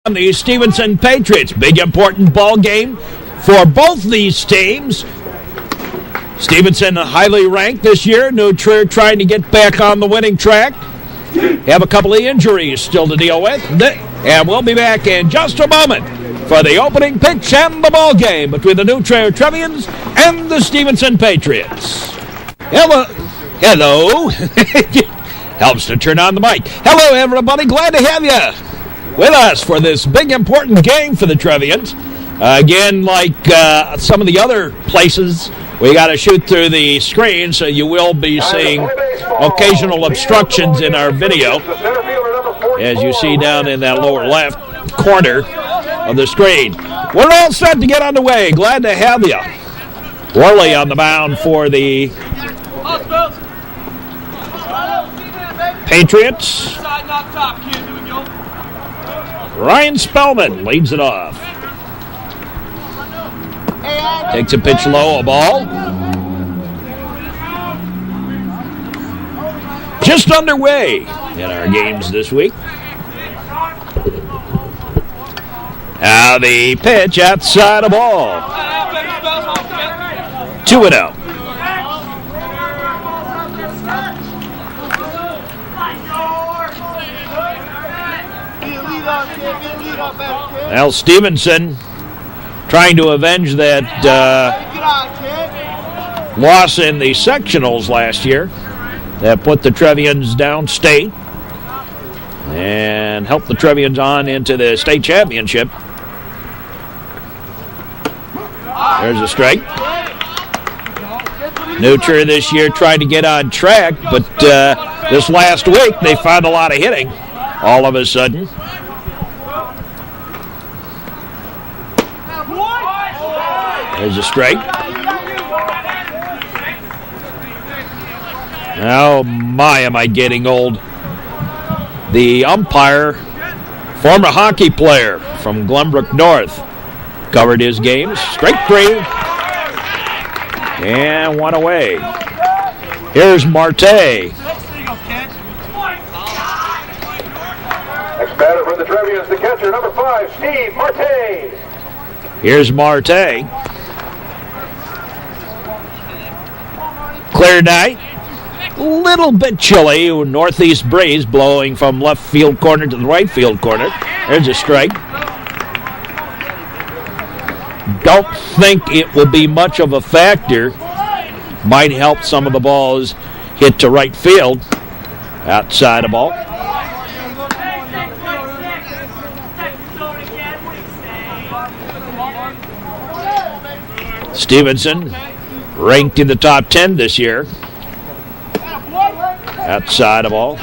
The Stevenson Patriots, big important ball game for both these teams. Stevenson highly ranked this year. New Trier trying to get back on the winning track. Have a couple of injuries still to deal with. And we'll be back in just a moment for the opening pitch and the ball game between the new Trier Trevians and the Stevenson Patriots. Hello. Helps to turn on the mic. Hello, everybody. Glad to have you with us for this big important game for the Trevians. Again, like some of the other places, we got to shoot through the screen, so you will be seeing occasional obstructions in our video, as you see down in that lower left corner of the screen. We're all set to get underway. Glad to have you. Worley on the mound for the Patriots. Ryan Spellman leads it off. Takes a pitch low, a ball. Just underway in our games this week. Now the pitch outside a ball. 2-0. Well, Stevenson trying to avenge that loss in the sectionals last year that put the Trevians downstate and helped the Trevians on into the state championship. There's a strike. New Trier this year tried to get on track, but this last week they found a lot of hitting all of a sudden. There's a strike. Oh my, am I getting old. The umpire, former hockey player from Glenbrook North, covered his games. Strike three. And one away. Here's Marte. Next batter for the Trevians, the catcher, number 5, Steve Marte. Here's Marte. Clear night. A little bit chilly. Northeast breeze blowing from left field corner to the right field corner. There's a strike. Don't think it will be much of a factor. Might help some of the balls hit to right field. Outside the ball. Stevenson ranked in the top 10 this year. Outside of all.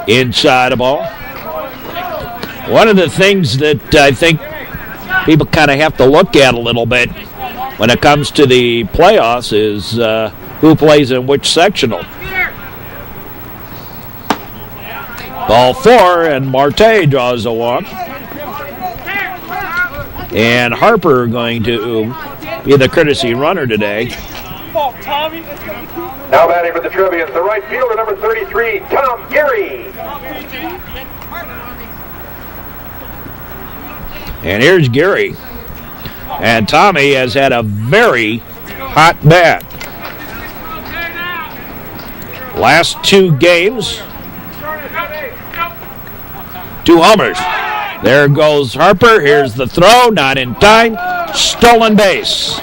Inside of all. One of the things that I think people kind of have to look at a little bit when it comes to the playoffs is who plays in which sectional. Ball 4, and Marte draws a walk. And Harper going to be the courtesy runner today. Now batting for the Trevians, the right fielder, number 33, Tom Geary. And here's Geary. And Tommy has had a very hot bat. Last 2 games, 2 homers. There goes Harper. Here's the throw. Not in time. Stolen base.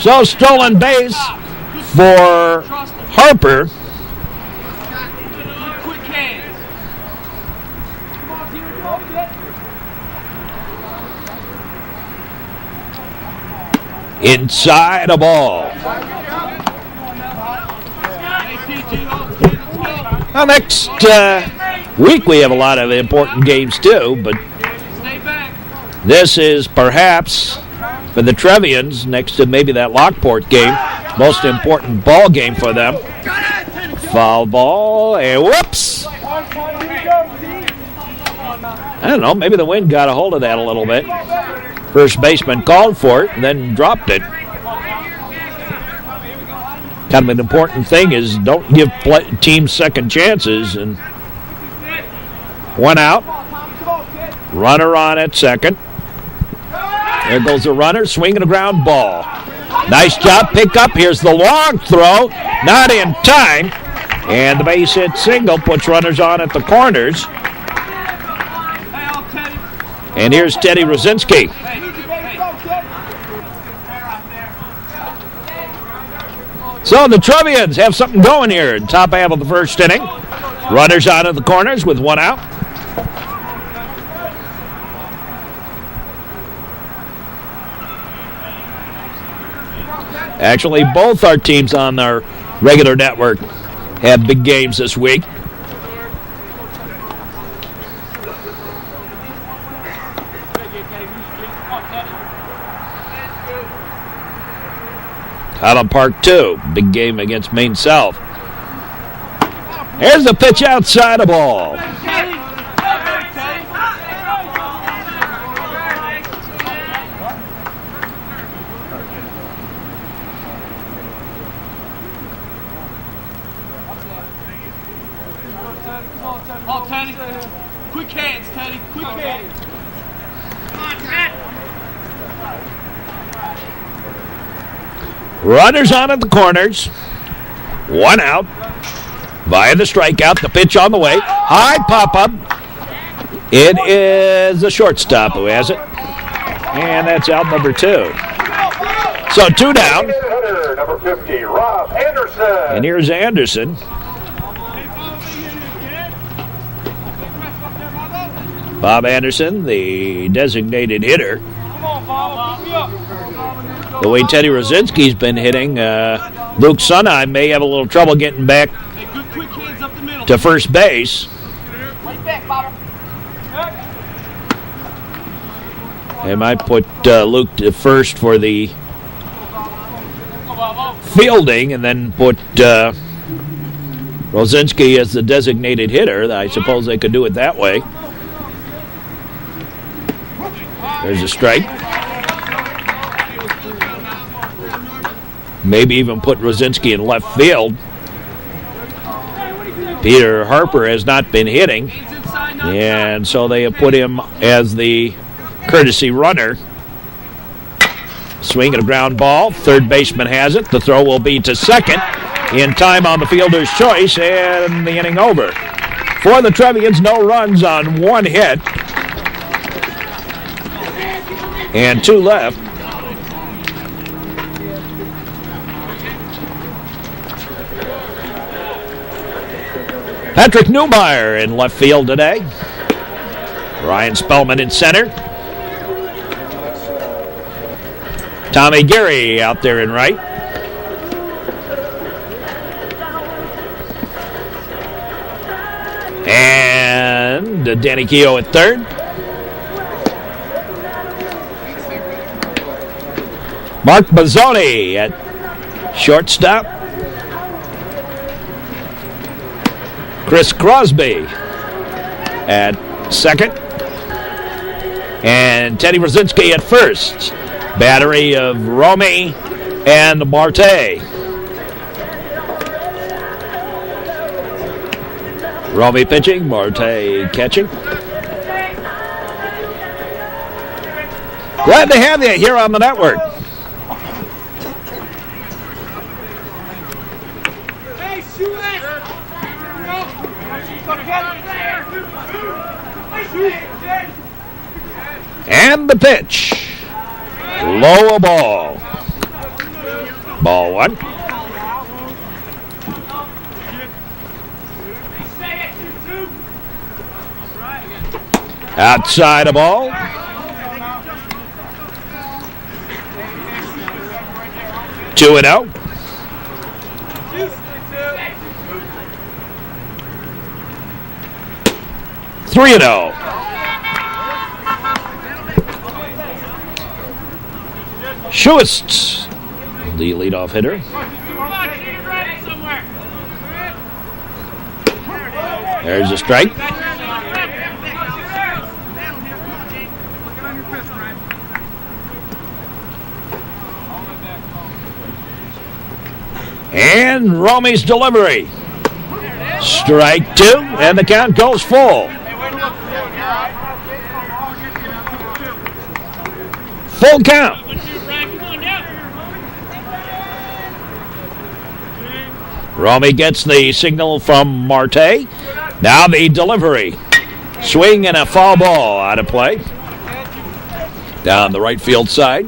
So stolen base for Harper. Inside a ball. Now next week we have a lot of important games too, but this is perhaps for the Trevians, next to maybe that Lockport game, most important ball game for them. Foul ball, and whoops. I don't know, maybe the wind got a hold of that a little bit. First baseman called for it and then dropped it. Kind of an important thing is don't give teams second chances. And 1 out. Runner on at second. There goes the runner, swinging a ground ball. Nice job, pick up. Here's the long throw. Not in time. And the base hit single puts runners on at the corners. And here's Ted Rosinski. So the Trevians have something going here in top half of the first inning. Runners on at the corners with 1 out. Actually, both our teams on our regular network have big games this week. Highland Park 2, big game against Maine South. Here's the pitch outside the ball. Oh, Teddy. Quick hands, Teddy. Quick hands. Come on, Ted. Runners on at the corners. 1 out. Via the strikeout. The pitch on the way. High pop-up. It is the shortstop who has it. And that's out number 2. So 2 down. Number 50, Rob Anderson. And here's Anderson. Bob Anderson, the designated hitter. The way Teddy Rosinski's been hitting, Luke Sunheim may have a little trouble getting back to first base. They might put Luke to first for the fielding and then put Rosinski as the designated hitter. I suppose they could do it that way. There's a strike. Maybe even put Rosinski in left field. Peter Harper has not been hitting, and so they have put him as the courtesy runner. Swing and a ground ball. Third baseman has it. The throw will be to second. In time on the fielder's choice, and the inning over. For the Trevians, no runs on 1 hit. And 2 left. Patrick Newmeyer in left field today. Ryan Spellman in center. Tommy Geary out there in right. And Danny Keogh at third. Mark Mazzoni at shortstop. Chris Crosby at second. And Teddy Rosinski at first. Battery of Romy and Marte. Romy pitching, Marte catching. Glad to have you here on the network. And the pitch. Low a ball. Ball 1. Outside a ball. Two and out. Three and out. Schultz, the leadoff hitter. There's a strike. And Romy's delivery. Strike 2, and the count goes full. Full count. Romy gets the signal from Marte. Now the delivery. Swing and a foul ball out of play. Down the right field side.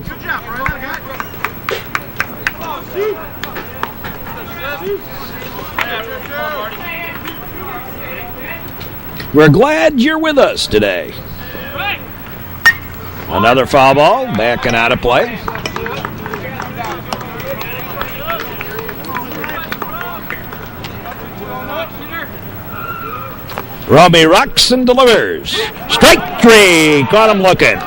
We're glad you're with us today. Another foul ball, back and out of play. Romy rocks and delivers. Strike 3, caught him looking.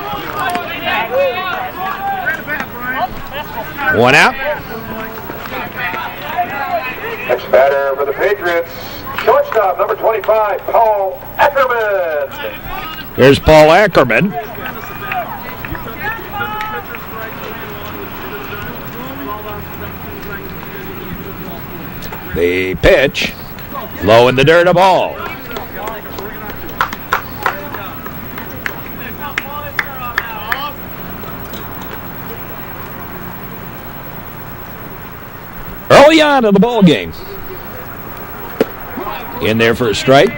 1 out. Next batter for the Patriots, shortstop number 25, Paul Ackerman. Here's Paul Ackerman. The pitch, low in the dirt, a ball. Early on in the ball game. In there for a strike.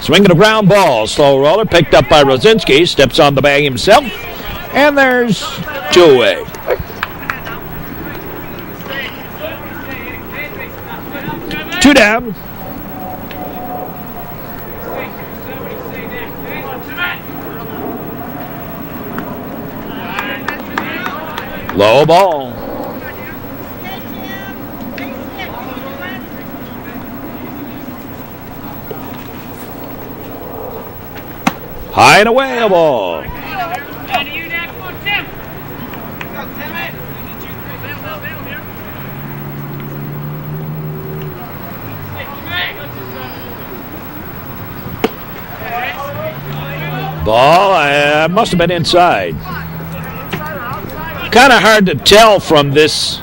Swinging a ground ball. Slow roller picked up by Rosinski. Steps on the bag himself. And there's 2 away. Two down. Low ball. High and away, a ball. Ball must have been inside. Kind of hard to tell from this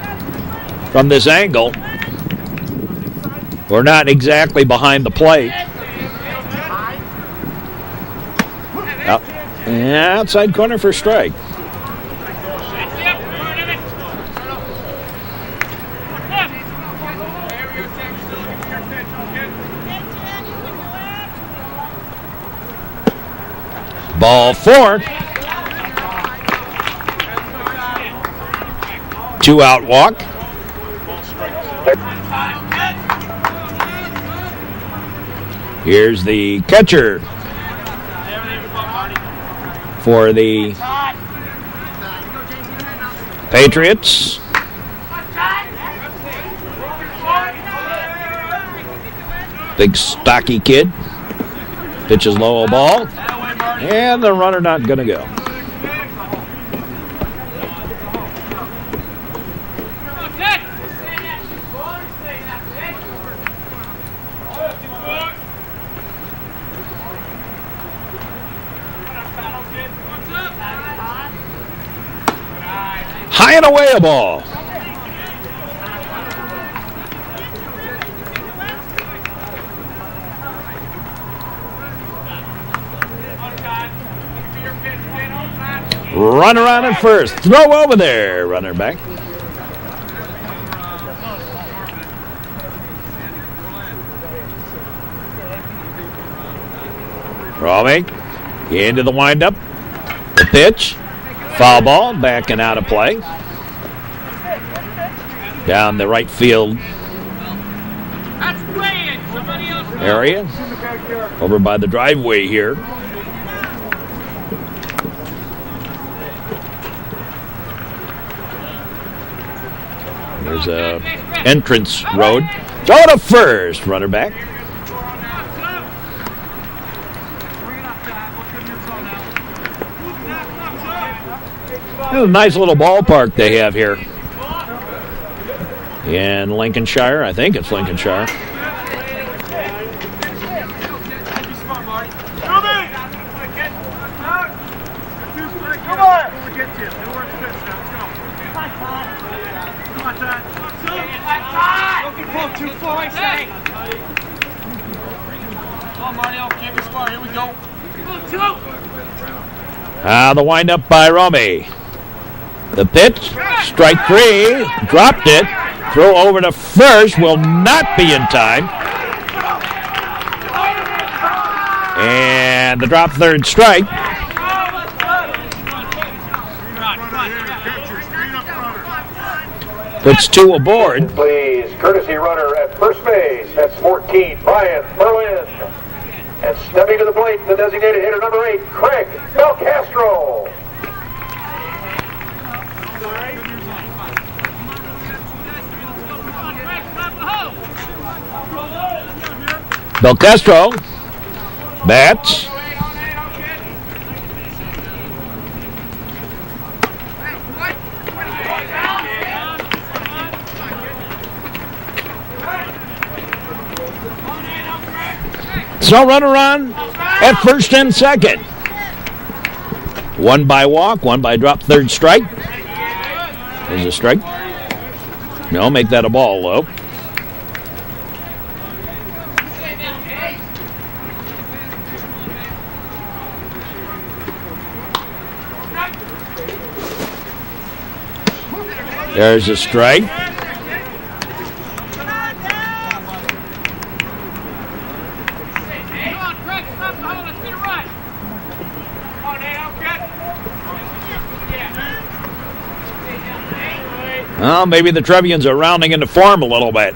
angle. We're not exactly behind the plate. Outside corner for strike. Ball 4. 2 out walk. Here's the catcher for the Patriots. Big stocky kid. Pitches low, a ball. And the runner not going to go. High and away, a ball. Runner on at first. Throw over there. Runner back. Romy into the windup. The pitch. Foul ball. Back and out of play. Down the right field area. Over by the driveway here. There's a entrance road. Throw to first. Runner back. a nice little ballpark they have here in Lincolnshire. I think it's Lincolnshire. The windup by Romy. The pitch, strike 3, dropped it. Throw over to first, will not be in time. And the drop, third strike. Puts 2 aboard. Please, courtesy runner at first base. That's 14, Brian Berlin. And stepping to the plate, the designated hitter number 8, Craig Belcastro. Belcastro bats. So runner on at first and second. 1 by walk, 1 by drop, third strike. There's a strike. No, make that a ball, though. There's a strike. Well, maybe the Trevians are rounding into form a little bit.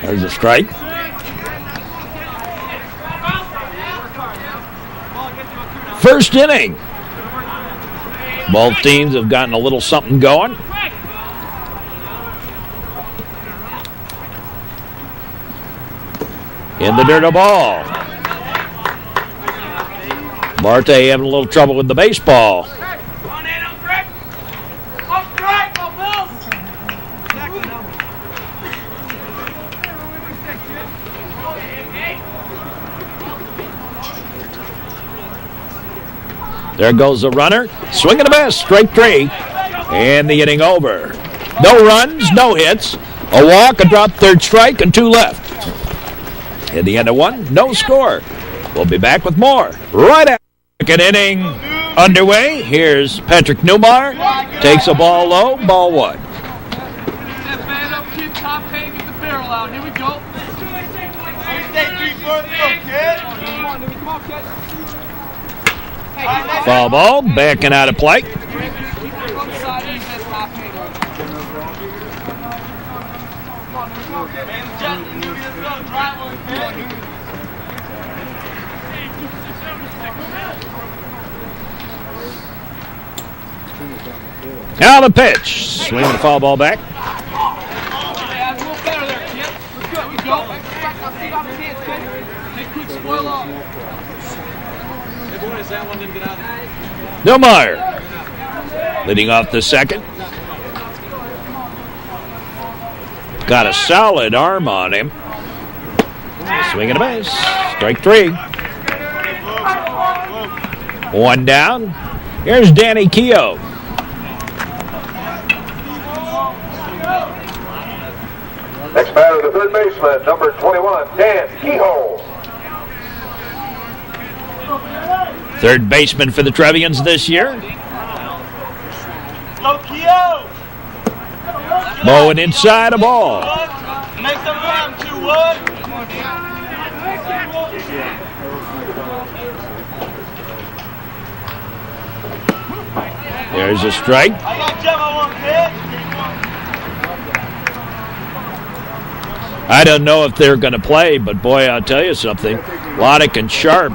There's a strike. First inning. Both teams have gotten a little something going. In the dirt, a ball. Marte having a little trouble with the baseball. There goes the runner. Swing and a miss. Strike 3. And the inning over. No runs, no hits. A walk, a drop, third strike, and 2 left. In the end of 1, no score. We'll be back with more right after. Second inning underway. Here's Patrick Newmar. Takes a ball low. Ball 1. That man up, kid, top hang, get the barrel out. Here we go. Come on, kid. Foul ball, backing out of play. Now the pitch. Swinging the foul ball back. Newmeyer leading off the second. Got a solid arm on him. Swing and a miss. Strike 3. 1 down. Here's Danny Keogh. Next batter, the third baseman, number 21, Dan Kehoe. Third baseman for the Trevians this year. Mowing inside a ball. Make some room, 2-1. There's a strike. I don't know if they're going to play, but boy, I'll tell you something. Loddick and Sharp,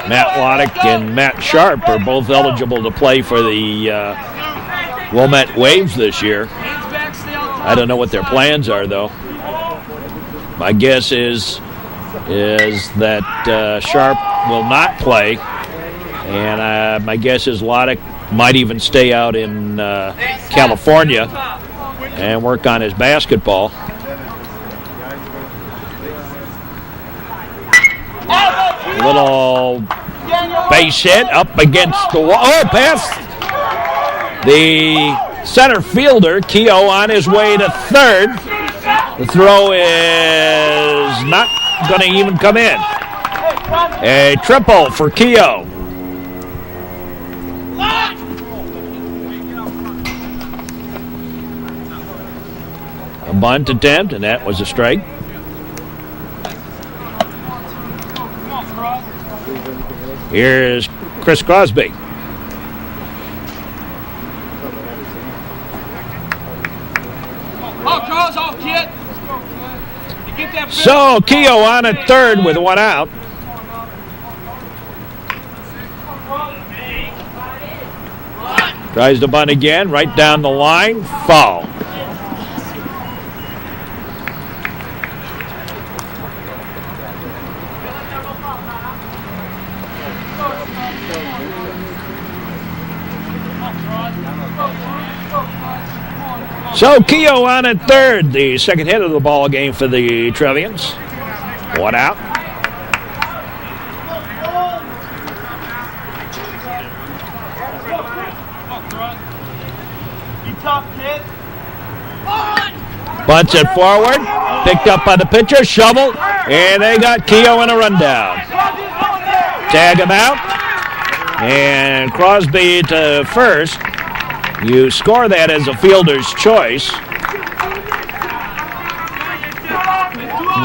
Matt Loddick and Matt Sharp are both eligible to play for the Wilmette Waves this year. I don't know what their plans are, though. My guess is that Sharp will not play, And my guess is Loddick might even stay out in California and work on his basketball. Little base hit up against the wall. Oh, past the center fielder. Keogh on his way to third. The throw is not going to even come in. A triple for Keogh. A bunt attempt, and that was a strike. Here's Chris Crosby. So Keogh on at third with one out. Tries to bunt again, right down the line, foul. So Keogh on at third, the second hit of the ball game for the Trevians. One out. Bunts it forward, picked up by the pitcher, shovel, and they got Keogh in a rundown. Tag him out, and Crosby to first. You score that as a fielder's choice.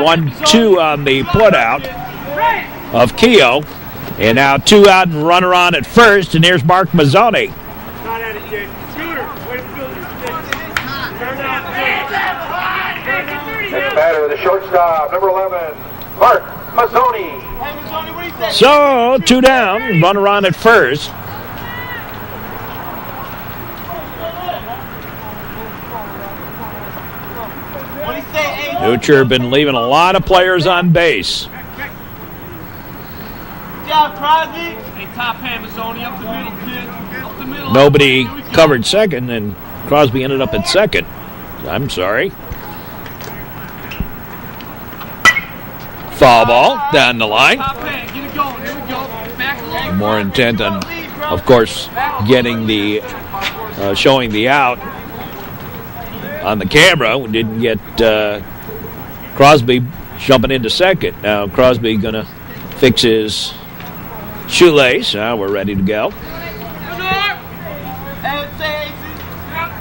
1-2 on the putout of Keogh. And now 2 out and runner on at first, and here's Mark Mazzoni. Next batter, the shortstop, number 11, Mark Mazzoni. So 2 down, runner on at first. Neucher been leaving a lot of players on base. Nobody covered second, and Crosby ended up at second. I'm sorry. Foul ball down the line. More intent on, of course, getting the showing the out on the camera. We didn't get Crosby jumping into second. Now Crosby gonna fix his shoelace. Now we're ready to go.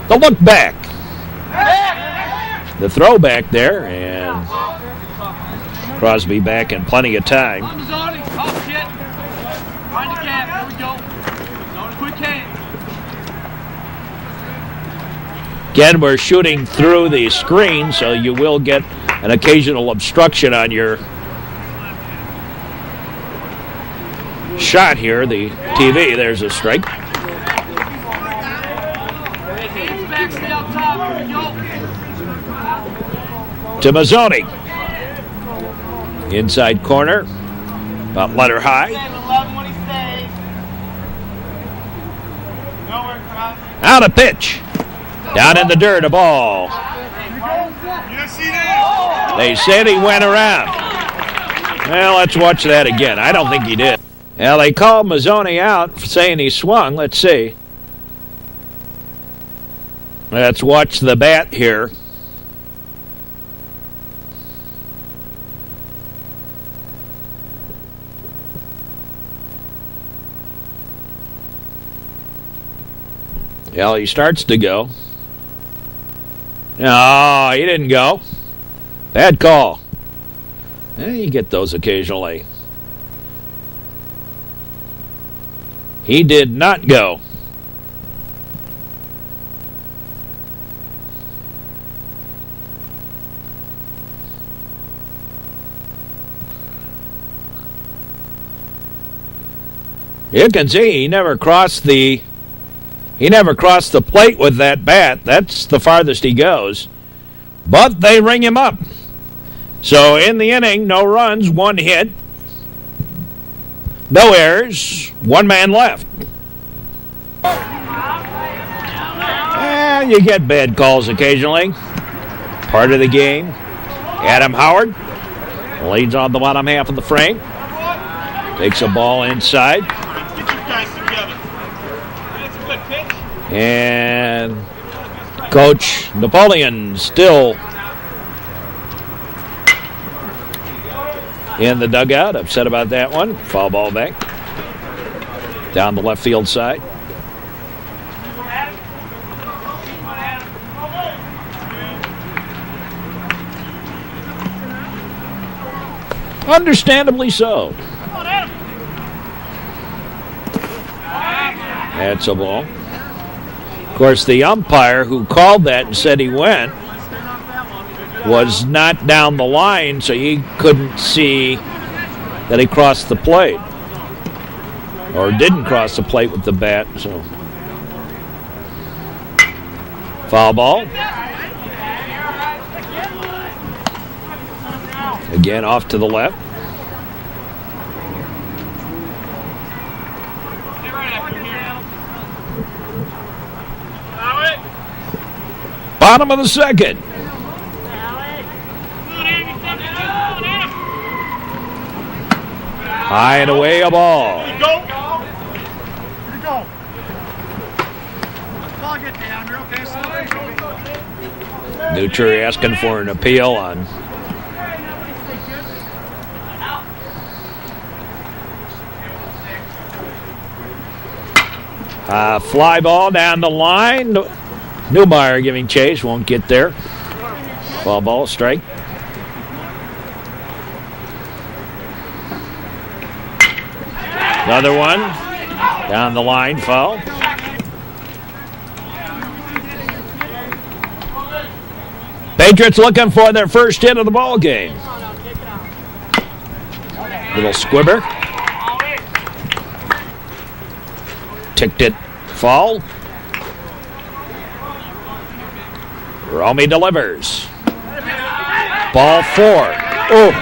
The look back. The throw back there, and Crosby back in plenty of time. Again, we're shooting through the screen, so you will get an occasional obstruction on your shot here, the TV. There's a strike. To Mazzoni. Inside corner, about letter high. Out of pitch. Down in the dirt, a ball. They said he went around. Well, let's watch that again. I don't think he did. Well, they called Mazzoni out for saying he swung. Let's see. Let's watch the bat here. Well, he starts to go. No, he didn't go. Bad call. You get those occasionally. He did not go. You can see he never crossed the plate with that bat. That's the farthest he goes. But they ring him up. So in the inning, no runs, 1 hit. No errors. One man left. And you get bad calls occasionally. Part of the game. Adam Howard leads on the bottom half of the frame. Takes a ball inside. Get you guys together. That's a good pitch. And Coach Napoleon still in the dugout. Upset about that one. Foul ball back. Down the left field side. Understandably so. That's a ball. Of course, the umpire who called that and said he went was not down the line, so he couldn't see that he crossed the plate. Or didn't cross the plate with the bat, so. Foul ball. Again, off to the left. Bottom of the second. High and away, a ball. Here you go. Here you go. Ball get down. You're okay. Nutri asking for an appeal on fly ball down the line. Newmeyer giving chase, won't get there. Foul ball, strike. Another one down the line, foul. Patriots looking for their first hit of the ball game. Little squibber. Ticked it foul. Romy delivers. Ball 4. Oh,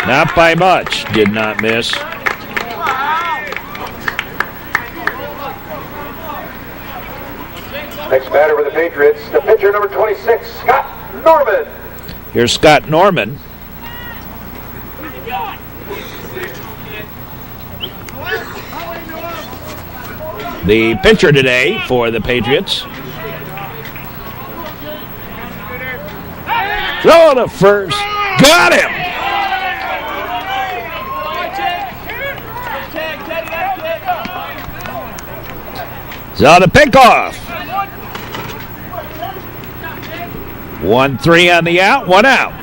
not by much. Did not miss. Next batter for the Patriots, the pitcher number 26, Scott Norman. Here's Scott Norman. The pitcher today for the Patriots. Throw to first. Got him. So the pickoff. 1-3 on the out, 1 out.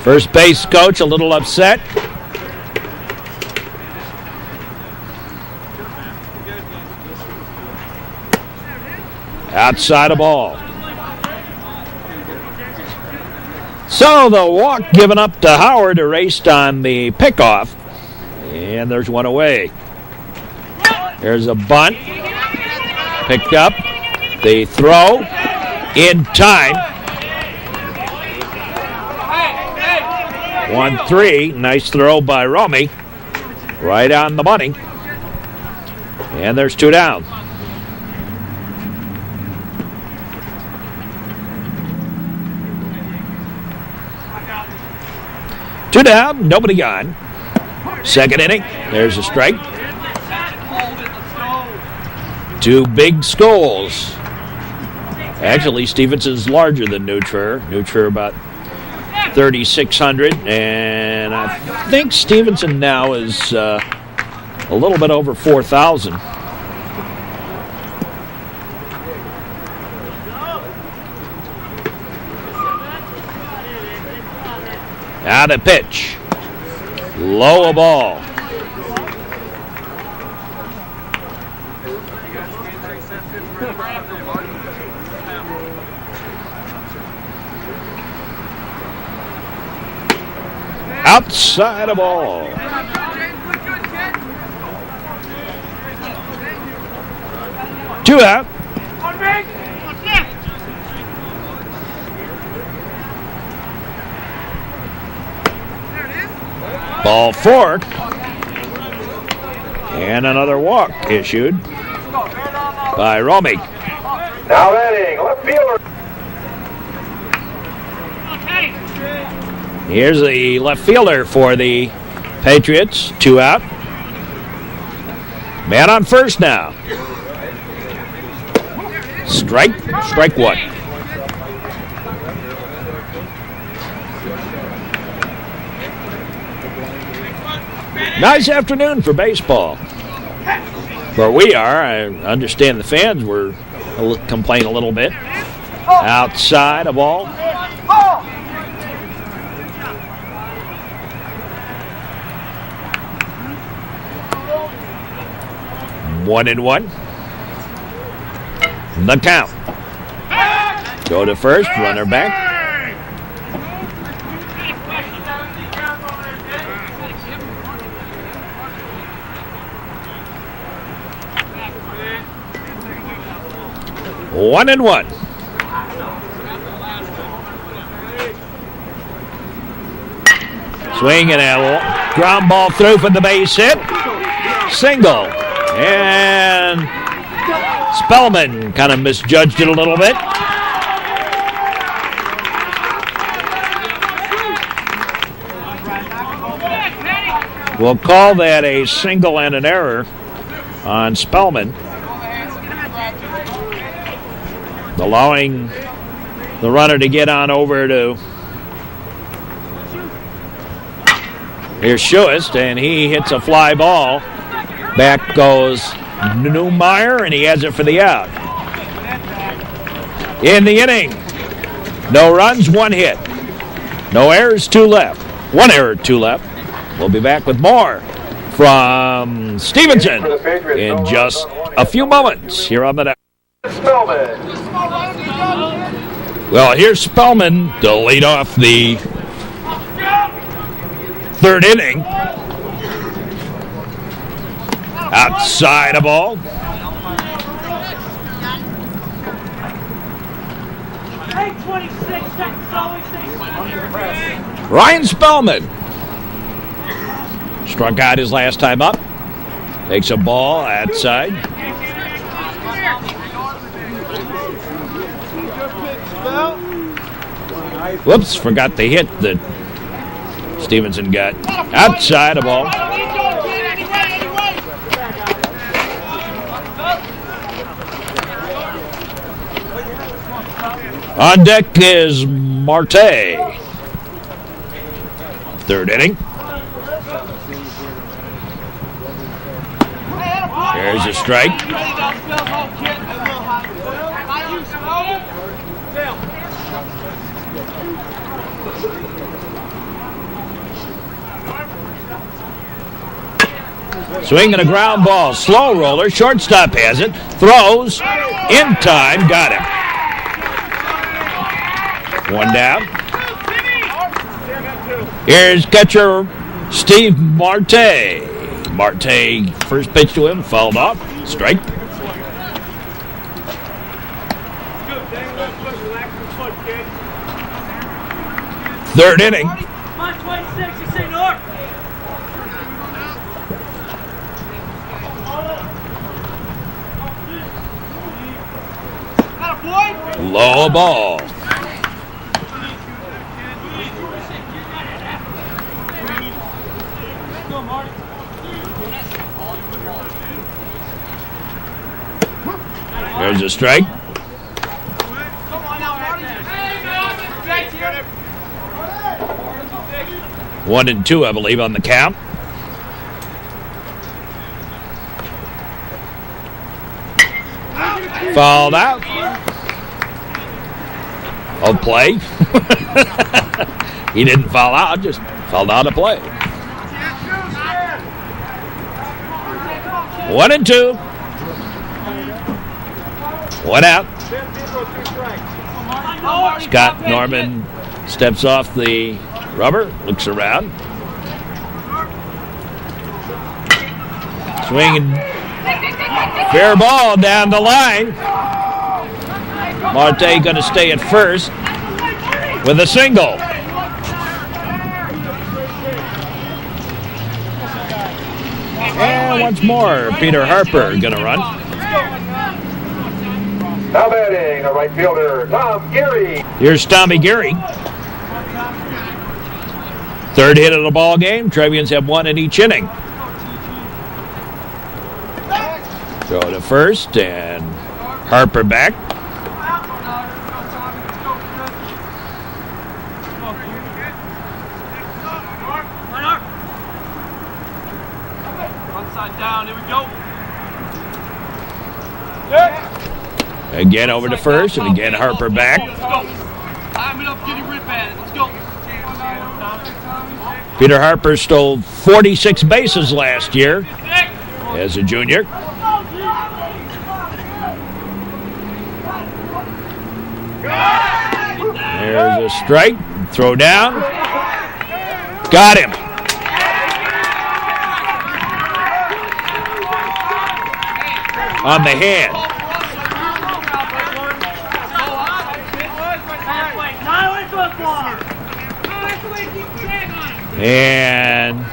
First base coach a little upset. Outside a ball. So the walk given up to Howard erased on the pickoff. And there's one away. There's a bunt. Picked up. The throw in time. 1-3. Nice throw by Romy. Right on the money. And there's 2 down. Two down, nobody gone. Second inning, there's a strike. 2 big skulls. Actually, Stevenson's larger than Trier. Trier about 3,600, and I think Stevenson now is a little bit over 4,000. Now the pitch. Low a ball. Outside a ball. Two out. Ball 4. And another walk issued by Romy. Now batting, left fielder. Here's the left fielder for the Patriots. 2 out. Man on first now. Strike 1. Nice afternoon for baseball. Where we are, I understand the fans were complaining a little bit. Outside of all. One and one. The count. Go to first, runner back. One and one. Swing and a ground ball through for the base hit. Single. And Spellman kind of misjudged it a little bit. We'll call that a single and an error on Spellman, allowing the runner to get on over to here's Schewist, and he hits a fly ball. Back goes Neumeyer, and he has it for the out. In the inning, no runs, 1 hit. No errors, 2 left. 1 error, 2 left. We'll be back with more from Stevenson in just a few moments here on the net. Spellman. Well, here's Spellman to lead off the 3rd inning. Outside of ball. Ryan Spellman struck out his last time up. Takes a ball outside. Whoops, forgot the hit that Stevenson got. Outside of ball. On deck is Marte. 3rd inning. There's a strike. Swing and a ground ball. Slow roller. Shortstop has it. Throws. In time. Got him. 1 down. Here's catcher Steve Marte. Marte, first pitch to him, fouled off. Strike. Third inning. Low ball. There's a strike. One and two, I believe, on the count. Fouled out. Of play. He didn't foul out, just fouled out of play. 1 and 2. 1 out. Scott Norman steps off the rubber, looks around. Swinging. Fair ball down the line. Marte going to stay at first with a single. once more. Peter Harper going to run. Now batting, a right fielder, Tom Geary. Here's Tommy Geary. Third hit of the ball game. Trevians have one in each inning. Throw to first, and Harper back. Onside down, here we go. Again over to first, and again Harper back. Let's go. Time it up, get a rip at it. Let's go. Peter Harper stole 46 bases last year as a junior. There's a strike. Throw down. Got him. On the hand. And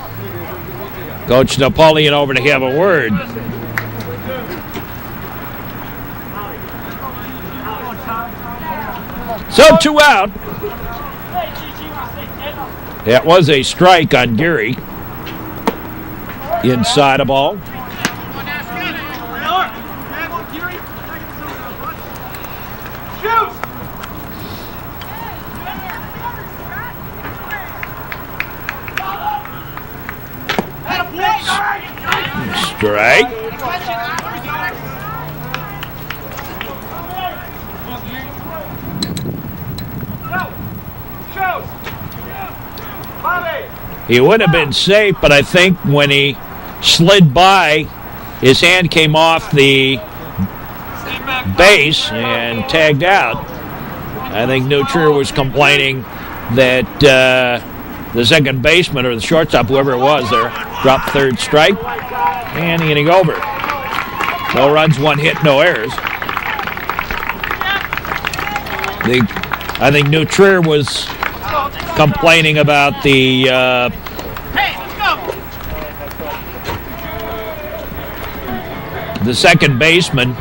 Coach Napoleon over to have a word. So 2 out. That was a strike on Geary. Inside a ball. Strike. He would have been safe, but I think when he slid by, his hand came off the base and tagged out. I think New Trier was complaining that the second baseman or the shortstop, whoever it was there, dropped third strike, and inning over. No runs, 1 hit, no errors. I think New Trier was complaining about the second baseman.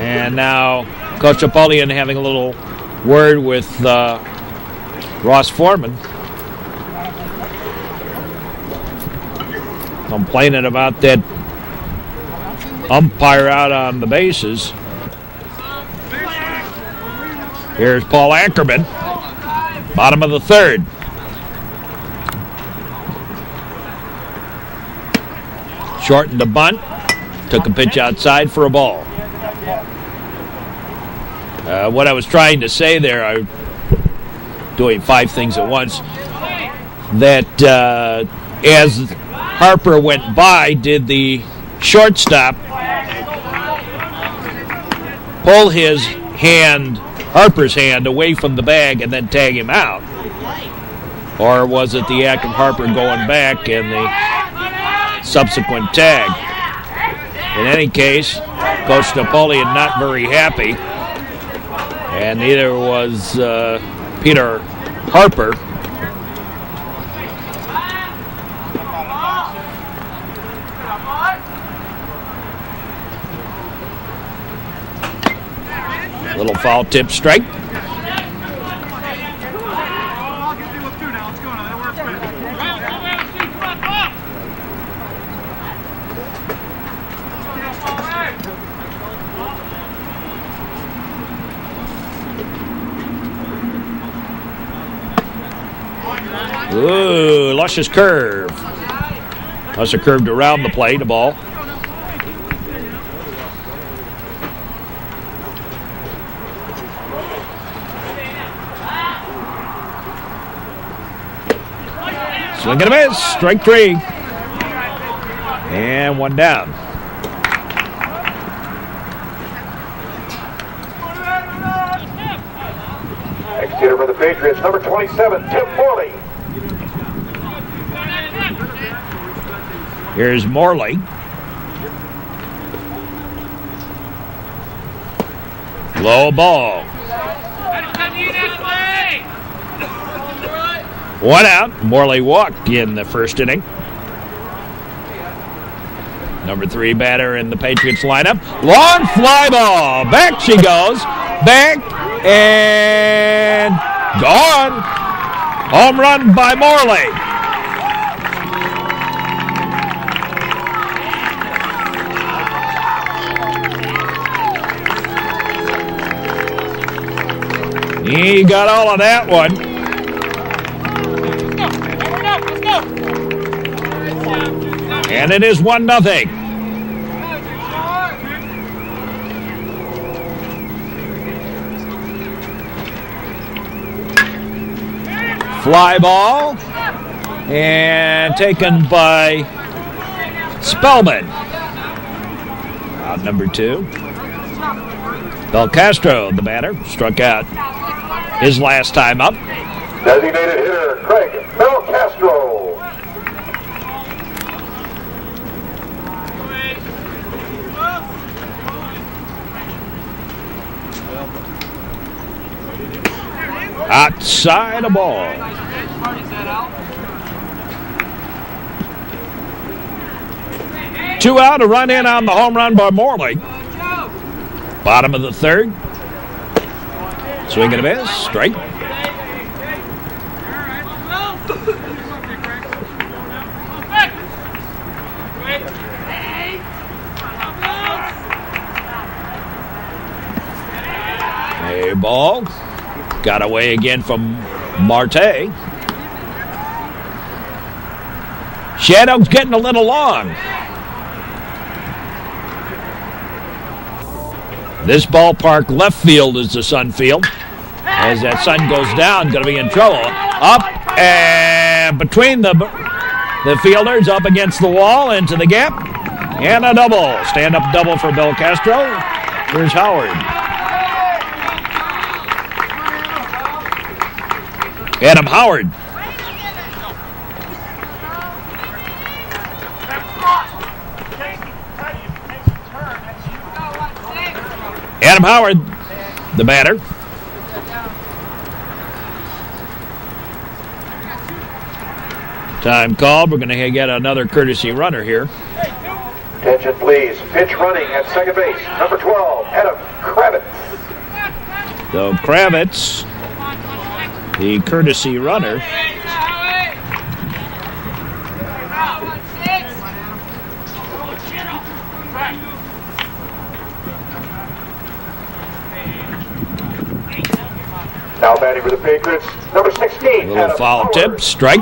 And now Coach Napoleon having a little word with Ross Foreman, complaining about that umpire out on the bases. Here's Paul Ackerman, bottom of the third. Shortened the bunt, took a pitch outside for a ball. What I was trying to say there, I'm doing 5 things at once, that as Harper went by, did the shortstop pull his hand, Harper's hand, away from the bag and then tag him out? Or was it the act of Harper going back and the subsequent tag? In any case, Coach Napoleon not very happy, and neither was Peter Harper. Little foul tip strike. Ooh, luscious curve. Must have curved around the plate, the ball. Swing and a miss, strike 3. And 1 down. Next hitter for the Patriots, number 27, Tim Morley. Here's Morley. Low ball. 1 out. Morley walked in the first inning. Number 3 batter in the Patriots lineup. Long fly ball. Back she goes. Back and gone. Home run by Morley. He got all of that one. And it is 1-0. Fly ball. And taken by Spellman. Out number 2. Belcastro, the batter, struck out his last time up. Designated hitter, Craig Belcastro. Outside the ball. 2 out, a run in on the home run by Morley. Bottom of the 3rd. Swing and a miss. Strike. A ball. Got away again from Marte. Shadow's getting a little long. This ballpark left field is the Sun field. As that sun goes down, going to be in trouble. Up and between the fielders, up against the wall, into the gap. And a double. Stand-up double for Belcastro. Here's Howard. Adam Howard. Adam Howard, the batter. Time called. We're going to get another courtesy runner here. Attention, please. Pitch running at second base. Number 12, Adam Kravitz. So Kravitz, the courtesy runner. Now batting for the Patriots, number 16. Little Adam foul Howard. tip, strike.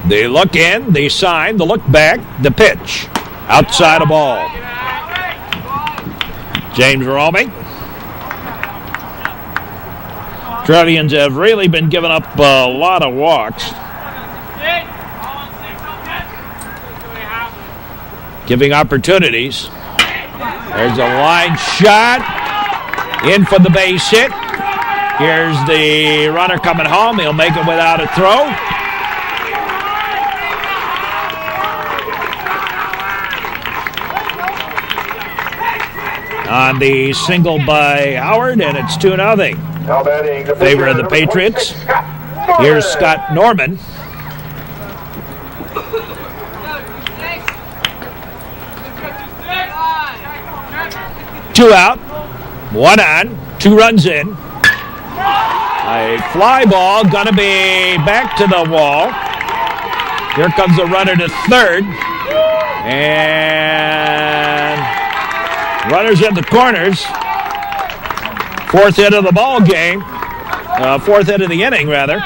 They look in, they sign, the look back, the pitch. Outside the ball. James Romey. Trevians have really been giving up a lot of walks. Giving opportunities. There's a line shot. In for the base hit. Here's the runner coming home. He'll make it without a throw. On the single by Howard, and it's 2-0. Now batting the Favor of the Patriots. Here's Scott Norman. Two out, 1 on, 2 runs in. A fly ball, gonna be back to the wall. Here comes the runner to third. And runners in the corners. 4th hit of the ball game. 4th hit of the inning, rather.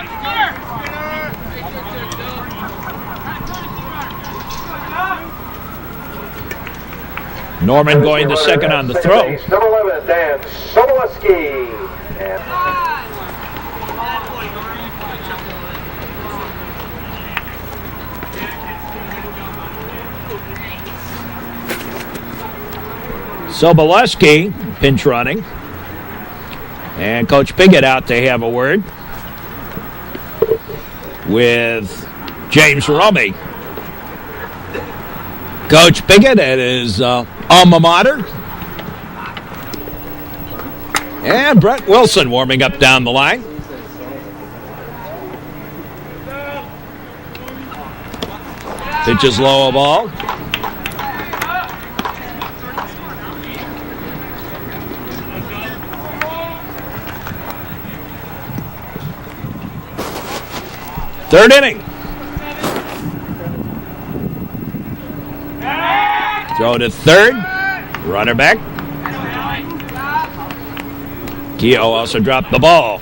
Norman going to second on the throw. Number 11, Dan Sobolewski. Sobolewski, pinch running. And Coach Piggott out to have a word. with James Rumey. Coach Pickett at his alma mater. And Brett Wilson warming up down the line. Pitches low a ball. Third inning. Throw to third. Runner back. Keogh also dropped the ball.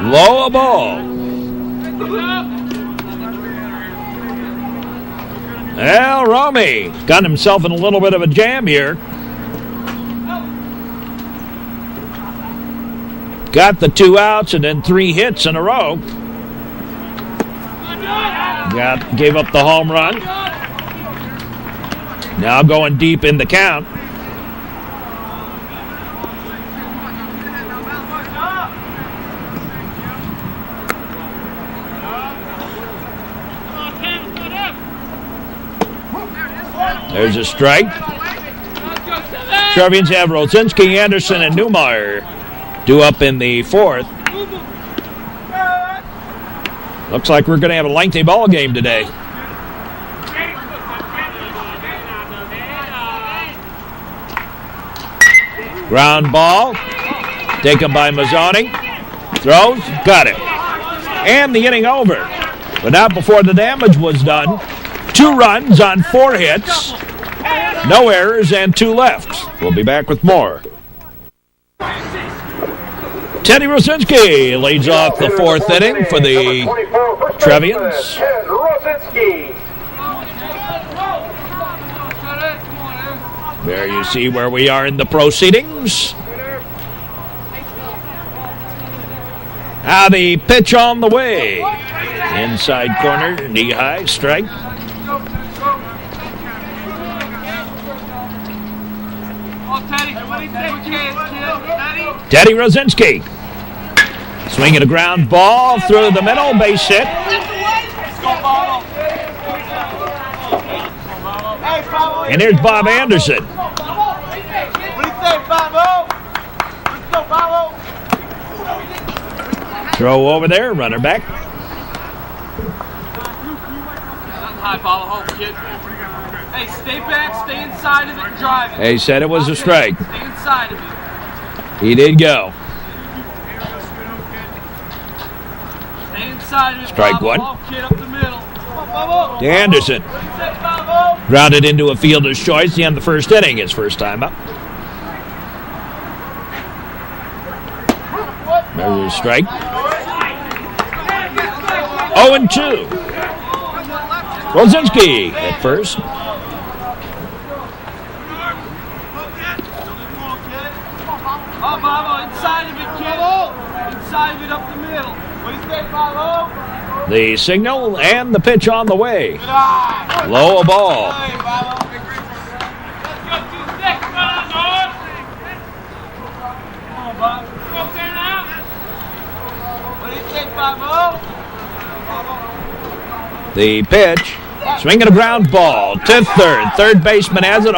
Low a ball. Well, Romy got himself in a little bit of a jam here. Got the 2 outs and then 3 hits in a row. Gave up the home run. Now going deep in the count. There's a strike. Trevians have Rosinski, Anderson, and Newmeyer due up in the 4th. Looks like we're going to have a lengthy ball game today. Ground ball. Taken by Mazzoni. Throws. Got it. And the inning over. But not before the damage was done. 2 runs on 4 hits. No errors and 2 left. We'll be back with more. Teddy Rosinski leads off the 4th inning for the Trevians. Ted Rosinski. There you see where we are in the proceedings. Now the pitch on the way. Inside corner, knee high, strike. Teddy Rosinski swinging a ground ball through the middle, base hit. And here's Bob Anderson. Throw over there, runner back. High ball home, kid. Hey, stay back, stay inside of it, and drive it. They said it was a strike. Stay inside of it. He did go. Stay inside of it. Strike one. Kid up the middle. To Anderson. Grounded into a fielder's choice in the 1st inning, his first time up. There's a strike. 0-2. Rosinski at first. Oh, Bobo, inside of it, kid. Inside of it up the middle. What do you say, Bobo? The signal and the pitch on the way. Low a ball. Hey, Bobo. Let's go 2 sticks, Bobo. Come on, Bob. Come up there now. What do you think, Bobo? The pitch. Swinging a ground ball to third. Third baseman has it.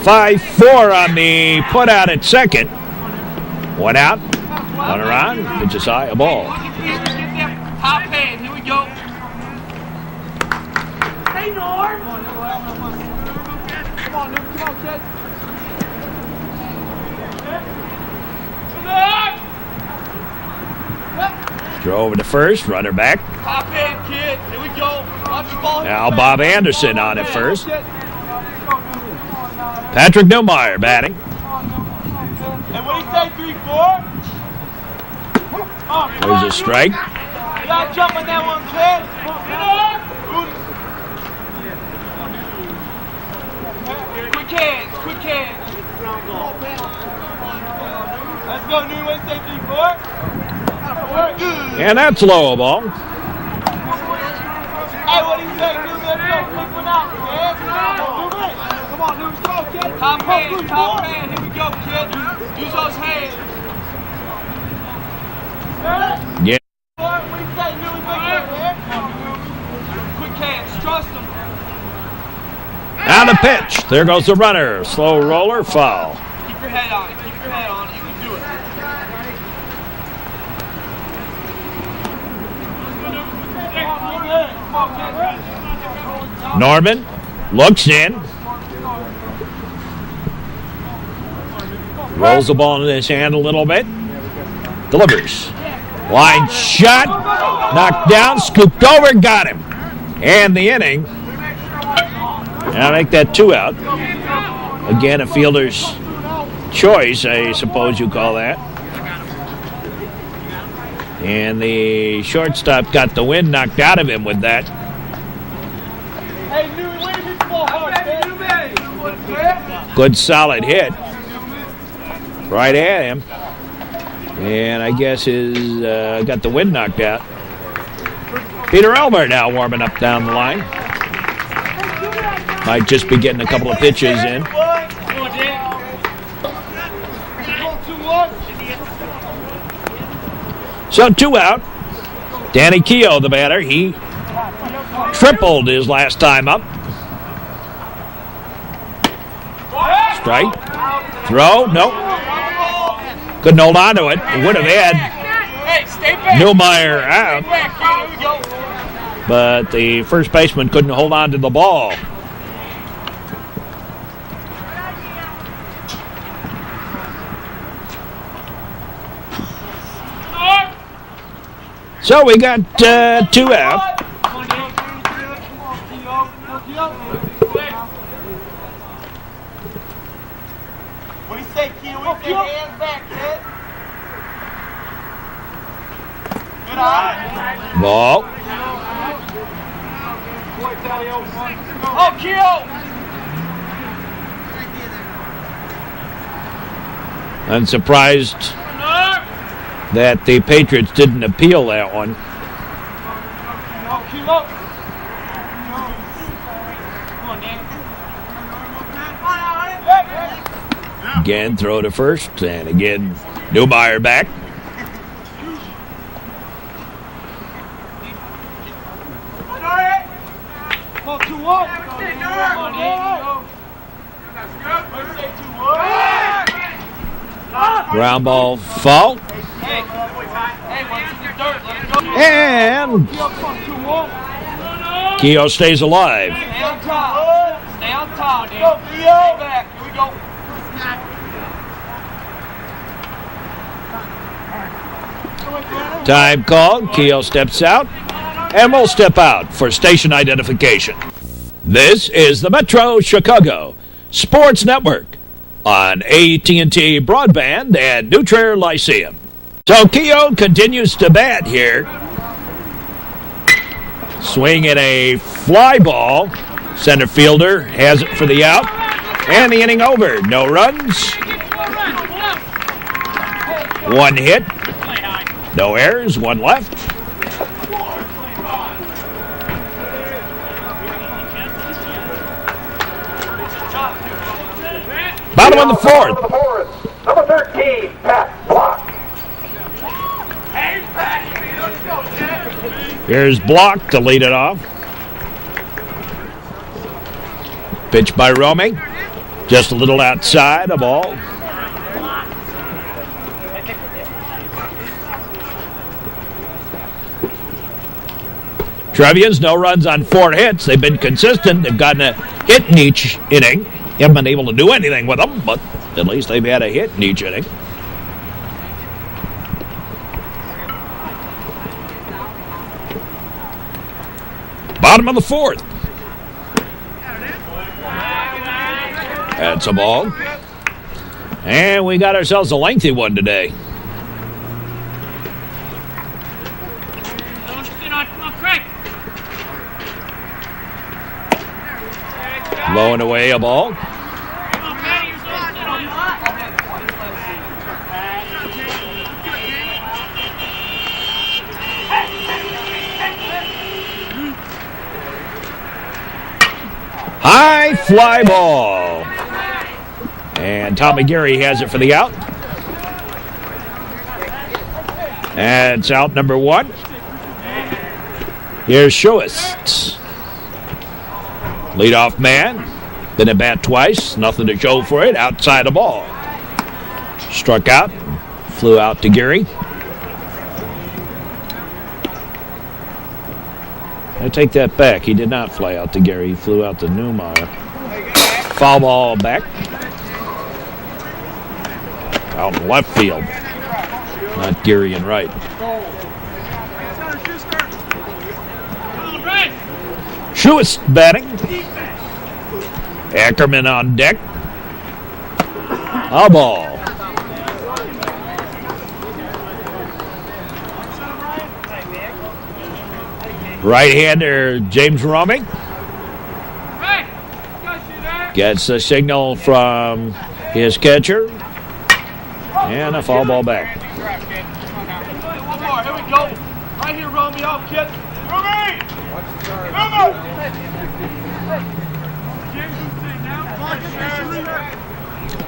5-4 on the put out at second. 1 out. 1 around. Pitches high, a ball. Top hand. Here we go. Hey, Norm. Come on, Norm. Come on, kid. Throw over to first. Runner back. Top hand, kid. Here we go. Watch the ball. Now Bob Anderson on at first. Patrick Newmeyer batting. And what do you say, 3-4? Oh, There's a strike. you gotta jump on that one, kid. Quick hands, quick hands. Let's go, New. What do you say, 3-4? And that's low ball. Hey, what do you say, dude? Let's go quick one out, man. Come on, dude. Go, kid. Top man. Here we go, kid. Use those hands. Yeah. What do you say, dude? Quick hands. Trust them. Now the pitch. There goes the runner. Slow roller, foul. Keep your head on it. Keep your head on it. You can do it. Norman looks in. Rolls the ball in his hand a little bit. Delivers. Line shot. Knocked down. Scooped over. Got him. And the inning. I'll make that 2 out. Again, a fielder's choice, I suppose you call that. And the shortstop got the wind knocked out of him with that. Good solid hit. Right at him. And I guess his got the wind knocked out. Peter Elmer now warming up down the line. Might just be getting a couple of pitches in. So 2 out. Danny Keogh, the batter, he tripled his last time up. Strike. Throw. Nope. Couldn't hold on to it. He would have had Newmeyer out. But the first baseman couldn't hold on to the ball. So we got 2 out. What do you say, Keo? With your hands back, kid. Good eye. Ball. Oh, Keo! Unsurprised that the Patriots didn't appeal that one. Again, throw to first, and again, Newmeyer back. Ground ball, foul. And Keogh stays alive. Stay on top. Stay on top, dude. Stay back. Here we go. Time called. Keogh steps out. And we'll step out for station identification. This is the Metro Chicago Sports Network on AT&T Broadband and New Trier Lyceum. So Keogh continues to bat here. Swing at a fly ball. Center fielder has it for the out. And the inning over. No runs. 1 hit. No errors. 1 left. Bottom of the 4th. Number 13, Pat Block. Here's Block to lead it off. Pitch by Romy. Just a little outside of ball. Trevians, no runs on 4 hits. They've been consistent. They've gotten a hit in each inning. Haven't been able to do anything with them, but at least they've had a hit in each inning. Bottom of the 4th. That's a ball. And we got ourselves a lengthy one today. Low and away a ball. High fly ball. And Tommy Gary has it for the out. And it's out number 1. Here's Shortens. Leadoff man. Been at bat twice. Nothing to show for it. Outside the ball. Struck out. Flew out to Gary. I take that back. He did not fly out to Gary. He flew out to Newmeyer. Foul ball back. Out in left field. Not Gary and right. Shewis batting. Ackerman on deck. A ball. Right-hander James Roming gets a signal from his catcher. And a foul ball back. One more. Here we go. Right here, Romeo, kid.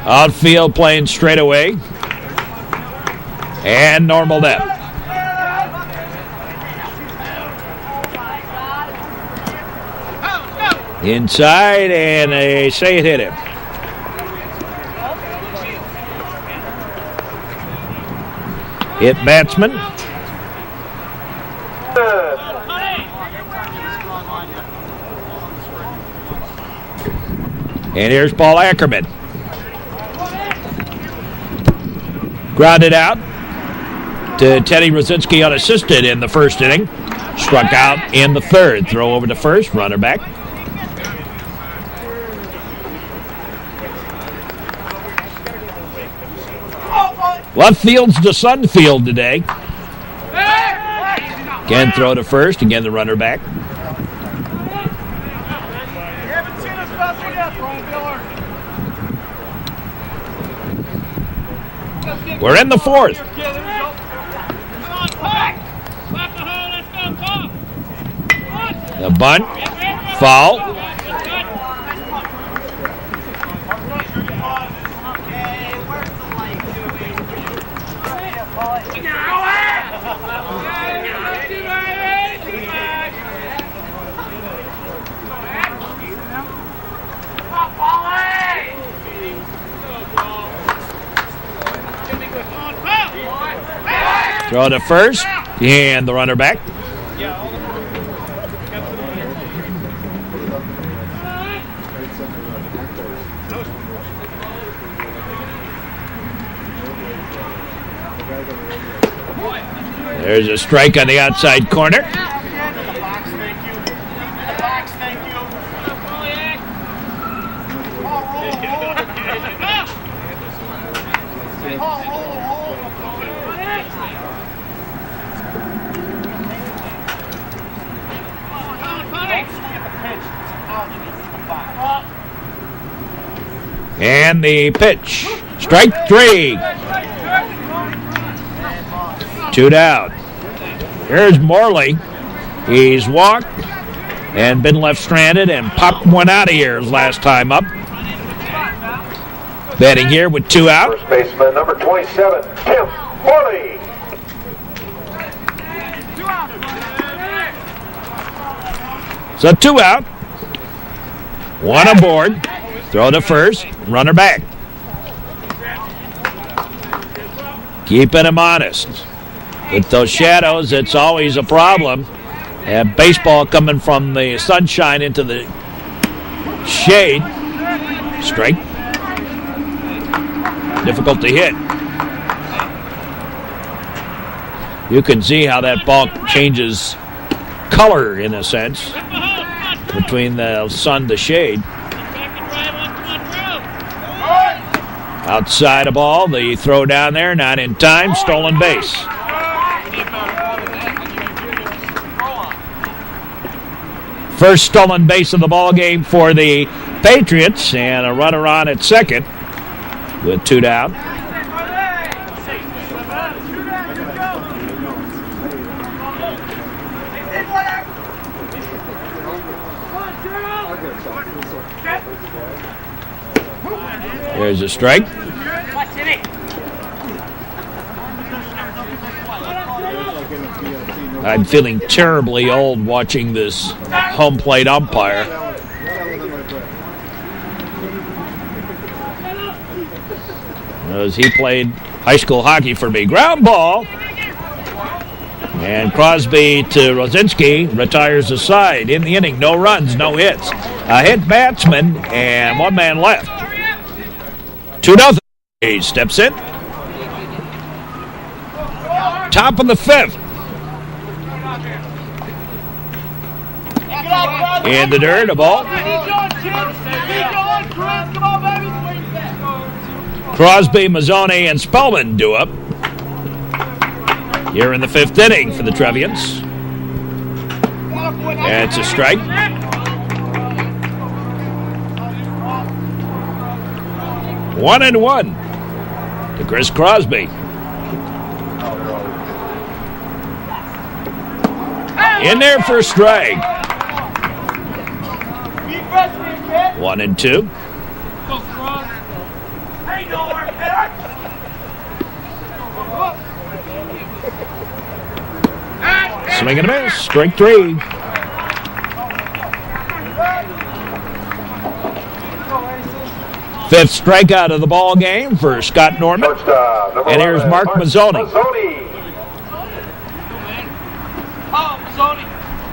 Outfield playing straight away. And normal depth. Inside, and they say it hit him. Hit batsman. And here's Paul Ackerman. Grounded out to Teddy Rosinski unassisted in the first inning. Struck out in the third. Throw over to first, runner back. Left field's the Sun field today. Again, throw to first. Again, the runner back. We're in the fourth. The bunt. Foul. Throw to first, and the runner back. There's a strike on the outside corner. And the pitch. Strike 3. 2 down. Here's Morley. He's walked and been left stranded and popped one out of here his last time up. Batting here with 2 out. First baseman number 27, Tim Morley. So 2 out. 1 aboard. Throw to first. Runner back. Keeping him honest. With those shadows, it's always a problem. And baseball coming from the sunshine into the shade. Strike. Difficult to hit. You can see how that ball changes color, in a sense, between the sun to shade. Outside a ball, the throw down there, not in time, stolen base. First stolen base of the ball game for the Patriots, and a runner on at second with 2 down. There's a strike. I'm feeling terribly old watching this home plate umpire. As he played high school hockey for me. Ground ball. And Crosby to Rosinski retires the side. In the inning, no runs, no hits. A hit batsman and one man left. 2-0. He steps in. Top of the fifth. In the dirt, a ball. Crosby, Mazzoni, and Spellman do up. Here in the fifth inning for the Trevians. It's a strike. One and one to Chris Crosby. In there for a strike. 1-2. Swing and a miss. Strike three. Fifth strikeout of the ball game for Scott Norman. And here's Mark Mazzoni.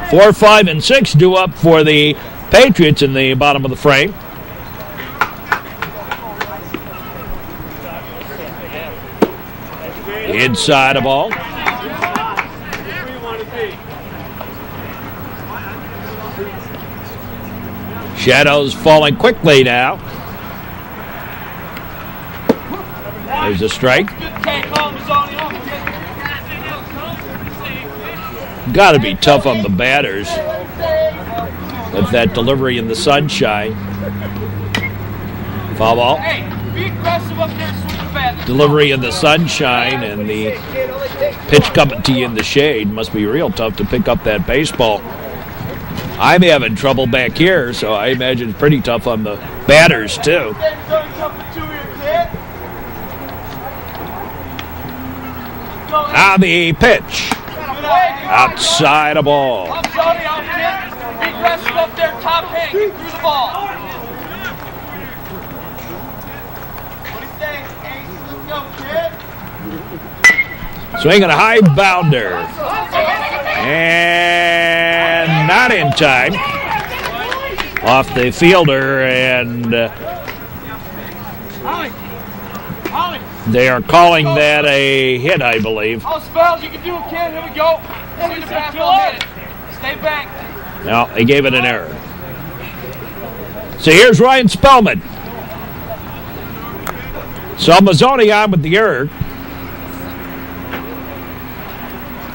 4, 5, and 6 due up for the Patriots in the bottom of the frame. Inside a ball. Shadows falling quickly now. There's a strike. Got to be tough on the batters with that delivery in the sunshine. Foul ball. Delivery in the sunshine and the pitch coming to you in the shade. Must be real tough to pick up that baseball. I'm having trouble back here, so I imagine it's pretty tough on the batters, too. Now the pitch. Outside a ball. I'm sorry, I'm kid. Be aggressive up there, top hand. Get through the ball. What do you think, Ace? Let's go, kid. Swinging a high bounder. And not in time. Off the fielder, and they are calling that a hit, I believe. Oh, Spells, you can do it, kid. Here we go. See the fastball, hit it. Stay back. No, they gave it an error. So here's Ryan Spellman. So Mazzoni on with the error.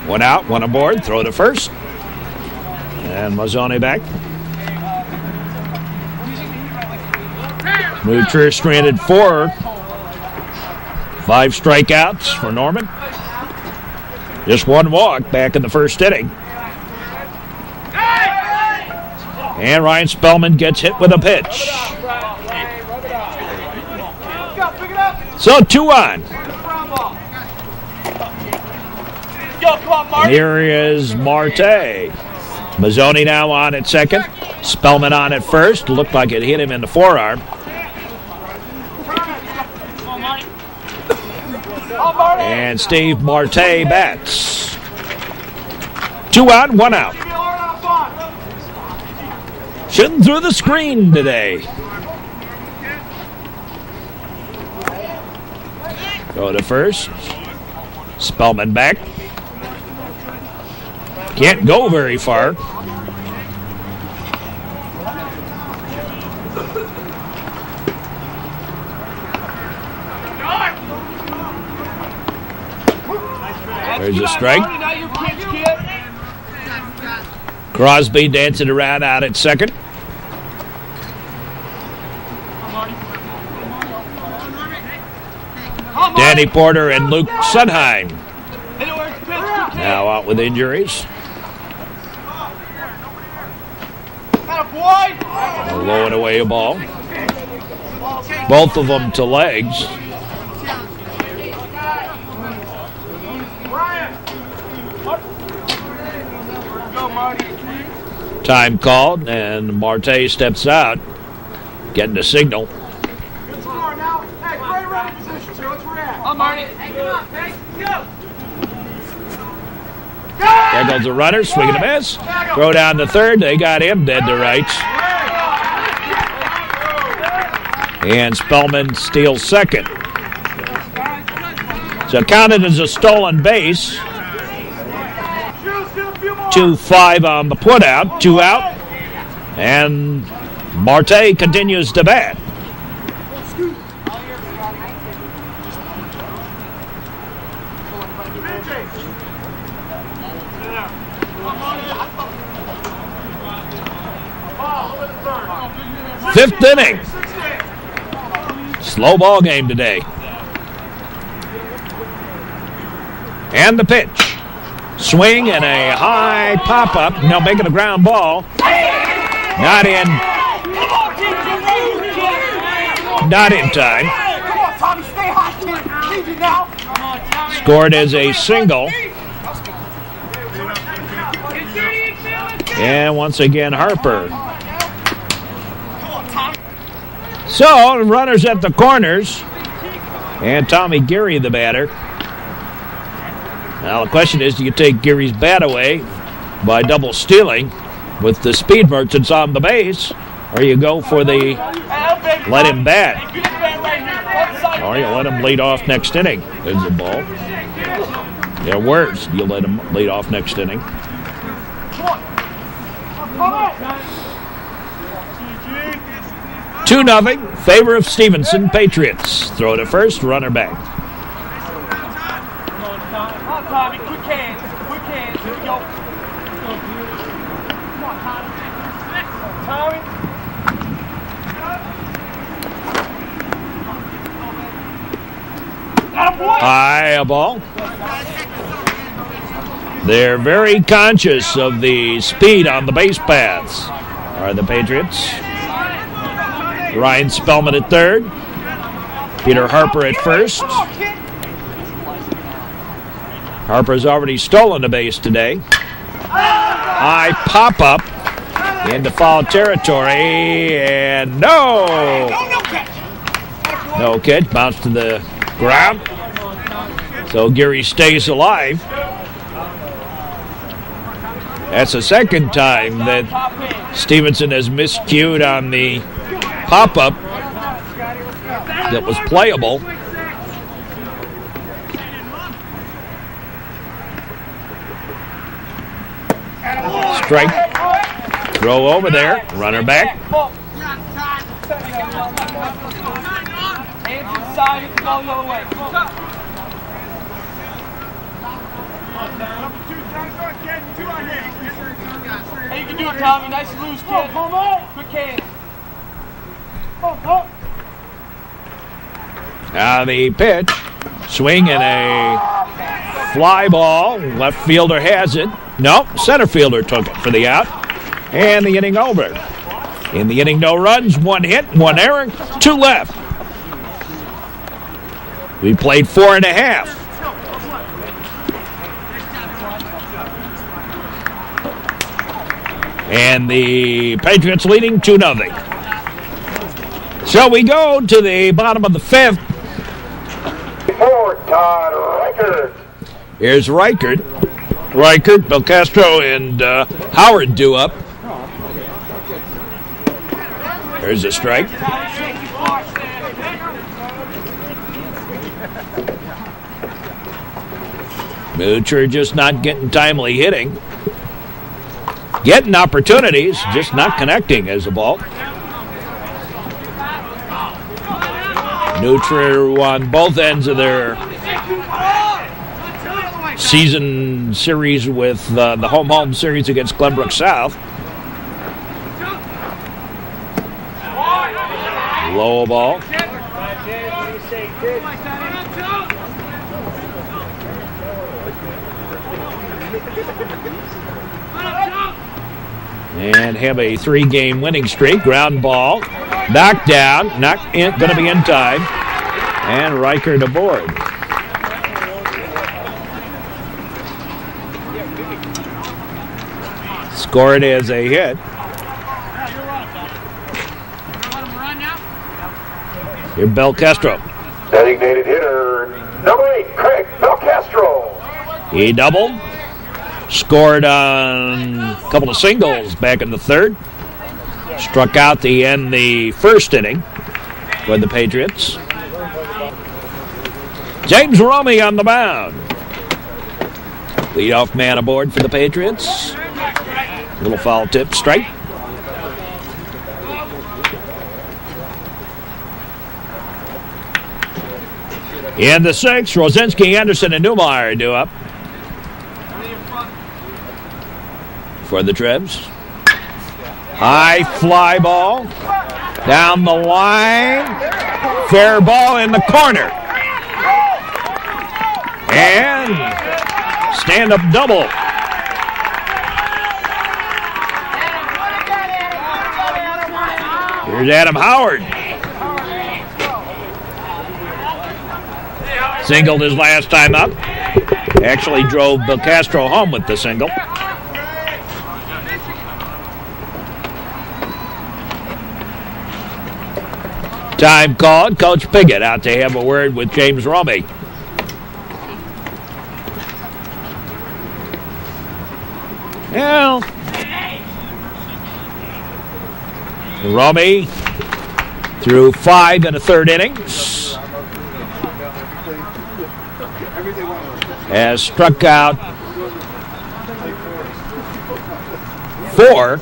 One out, one aboard. Throw to first. And Mazzoni back. New Trier stranded 4. 5 strikeouts for Norman. Just one walk back in the first inning. And Ryan Spellman gets hit with a pitch. So 2 on. Here is Marte. Mazzoni now on at second. Spellman on at first. Looked like it hit him in the forearm. And Steve Marte bats. 2 on, 1 out. Shooting through the screen today. Go to first. Spellman back. Can't go very far. There's a strike. Crosby dancing around out at second. Danny Porter and Luke Sunheim now out with injuries. Low and away a ball. Both of them to legs. Time called, and Marte steps out, getting the signal. There goes the runner, swing and a miss. Throw down to third. They got him dead to rights. And Spellman steals second. So counted as a stolen base. 2-5 on the putout, 2 out. And Marte continues to bat. Fifth inning. Slow ball game today. And the pitch. Swing and a high pop-up. Now making a ground ball. Not in. Not in time. Scored as a single. And once again, Harper. So, runners at the corners. And Tommy Geary, the batter. Now, the question is, do you take Geary's bat away by double stealing with the speed merchants on the base, or you go for the let him bat, or you let him lead off next inning? There's the ball. Yeah, worse, you let him lead off next inning. 2-0, favor of Stevenson Patriots. Throw to first, runner back. Tommy, quick hands, here we go. Come on, Tommy. High ball. They're very conscious of the speed on the base paths, are the Patriots. Ryan Spellman at third. Peter Harper at first. Harper's already stolen the base today. High pop-up into foul territory, and no! No catch, bounce to the ground. So Geary stays alive. That's the second time that Stevenson has miscued on the pop-up that was playable. Strike. Throw over there. Runner back. Hands inside, you can go the other way. Hey, you can do it, Tommy. Nice and loose, kid. Quick hands. Now the pitch. Swing and a fly ball. Left fielder has it. No, center fielder took it for the out. And the inning over. In the inning, no runs, 1 hit, 1 error, 2 left. We played 4.5. And the Patriots leading 2-0. So we go to the bottom of the 5th. For Todd Reichert. Here's Reichert. Reichert, Belcastro, and Howard due up. There's a strike. Moocher just not getting timely hitting. Getting opportunities, just not connecting as a ball. Moocher on both ends of their season series with the home series against Glenbrook South. Low ball. And have a 3-game winning streak. Ground ball. Knocked down, not going to be in time, and Reichert aboard. Scored as a hit. Here's Belcastro. Designated hitter number 8, Craig Belcastro. He doubled. Scored on a couple of singles back in the third. Struck out to end the first inning with the Patriots. James Romy on the mound. Leadoff man aboard for the Patriots. Little foul tip, strike. In the sixth, Rosinski, Anderson, and Newmeyer due up for the Trebs. High fly ball down the line. Fair ball in the corner. And stand-up double. Here's Adam Howard. Singled his last time up. Actually drove Belcastro home with the single. Time called. Coach Piggott out to have a word with James Romy. Well, Romy threw 5 1/3 innings. Has struck out 4.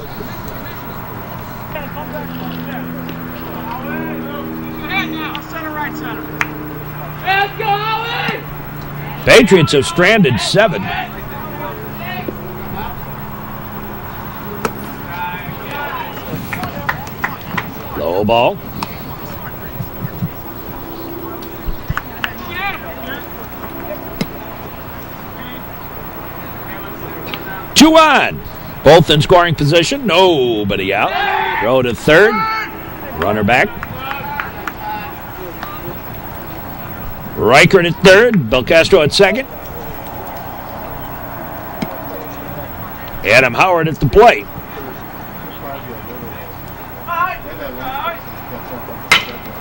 Patriots have stranded 7. Low ball. Two on. Both in scoring position. Nobody out. Throw to third. Runner back. Reichert at third. Belcastro at second. Adam Howard at the plate.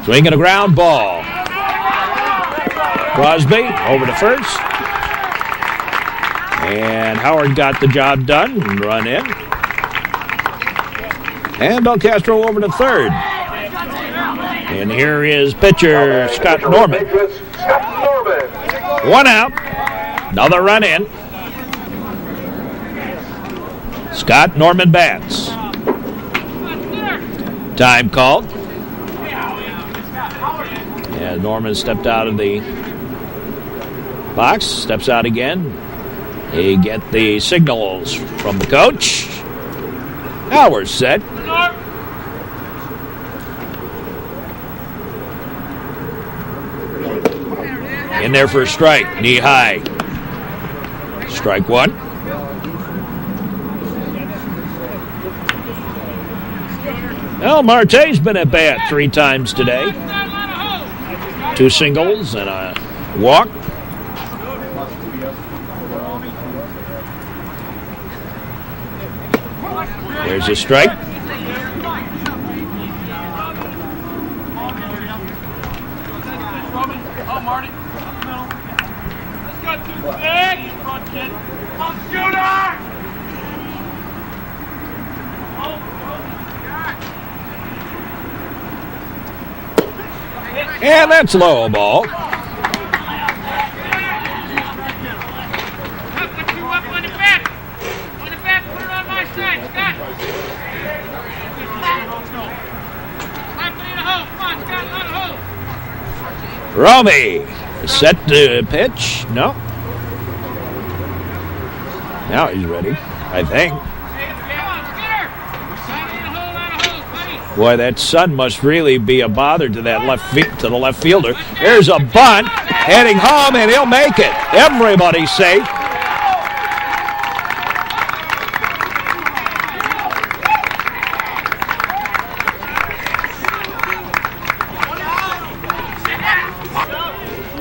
Swinging a ground ball. Crosby over to first. And Howard got the job done and run in. And Belcastro over to third. And here is pitcher Scott Norman. 1 out. Another run in. Scott Norman bats. Time called. And Norman stepped out of the box. Steps out again. They get the signals from the coach. Now we're set. In there for a strike, knee high. Strike 1. Well, Marte's been at bat 3 times today. 2 singles and a walk. There's a strike. And that's low ball. Romy set to pitch. No. Now he's ready, I think. Boy, that sun must really be a bother to that to the left fielder. There's a bunt heading home, and he'll make it. Everybody's safe.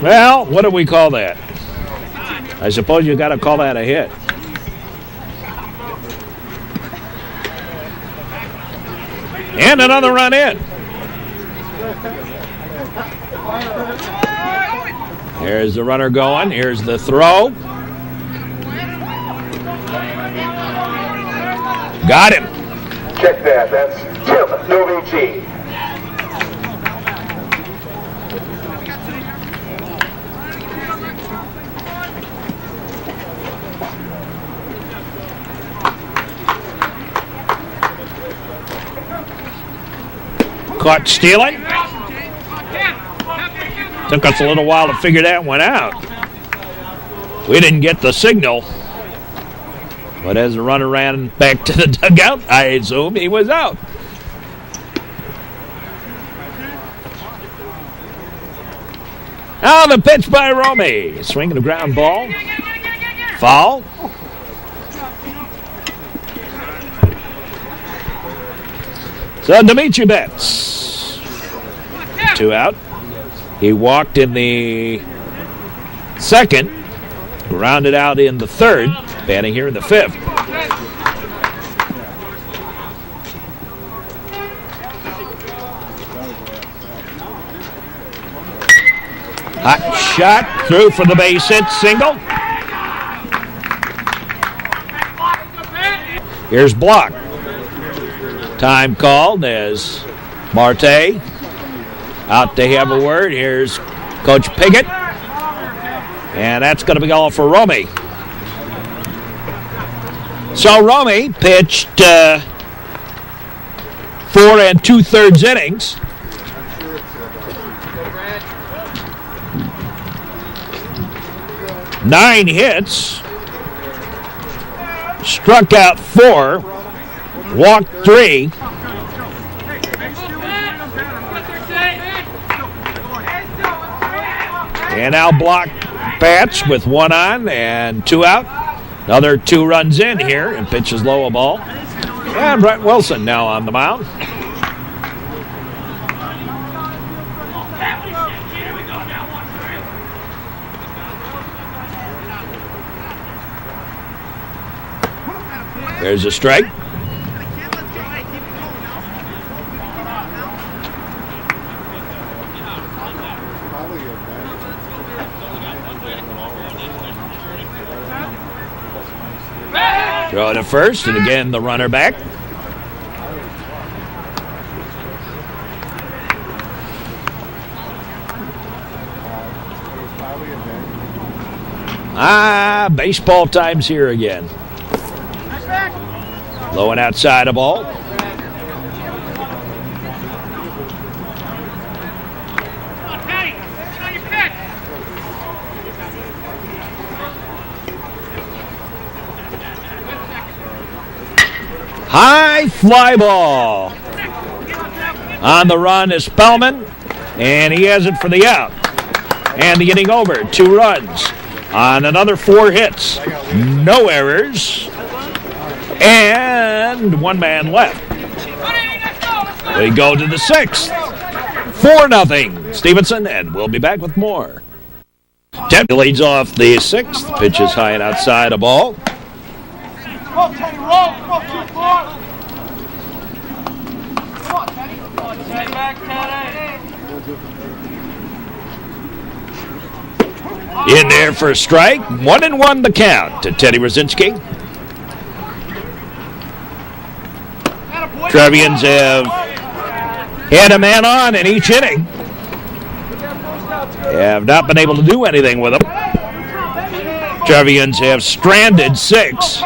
Well, what do we call that? I suppose you got to call that a hit. And another run in. Here's the runner going. Here's the throw. Got him. Check that. That's Tim Novici. Caught stealing. Took us a little while to figure that one out. We didn't get the signal. But as the runner ran back to the dugout, I assume he was out. Now the pitch by Romy. Swinging a ground ball. Foul. So Dimitri bats. 2 out. He walked in the second. Grounded out in the third. Batting here in the 5th. Hot shot through for the base hit, single. Here's block. Time called as Marte out to have a word. Here's Coach Piggott. And that's going to be all for Romy. So Romy pitched 4 2/3 innings. Nine hits. Struck out 4. Walked 3. And now block bats with 1 on and 2 out. Another 2 runs in here and pitches low a ball. And Brett Wilson now on the mound. There's a strike. Throw to first, and again the runner back. Baseball time's here again. Low and outside a ball. High fly ball. On the run is Spellman, and he has it for the out. And the inning over, 2 runs on another 4 hits. No errors. And 1 man left. We go to the 6th. 4-0 Stevenson, and we'll be back with more. Ted leads off the 6th. Pitch is high and outside a ball. Come on, Teddy, roll. Come on, 2-4. Come on, Teddy. Come on, Teddy. Back, Teddy. In there for a strike. 1-1 the count to Teddy Rosinski. Trevians have had a man on in each inning. Have not been able to do anything with him. Trevians have stranded 6.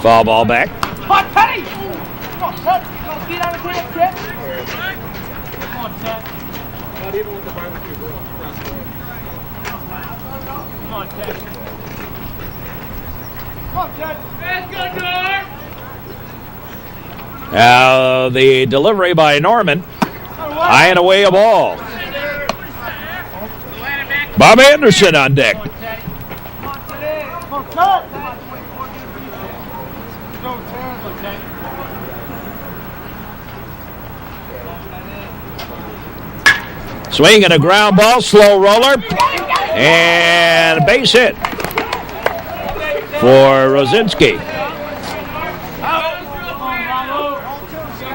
Foul ball back. Come on, Teddy! Come on, Ted. Come on, feet on the table, kid. Come on, Ted. Not even with the barbecue grill. Come on, Ted. Come on, Ted. Let's go, George! Now the delivery by Norman. High and away a ball. Bob Anderson on deck. Come on, Ted. Swing and a ground ball, slow roller, and a base hit for Rosinski.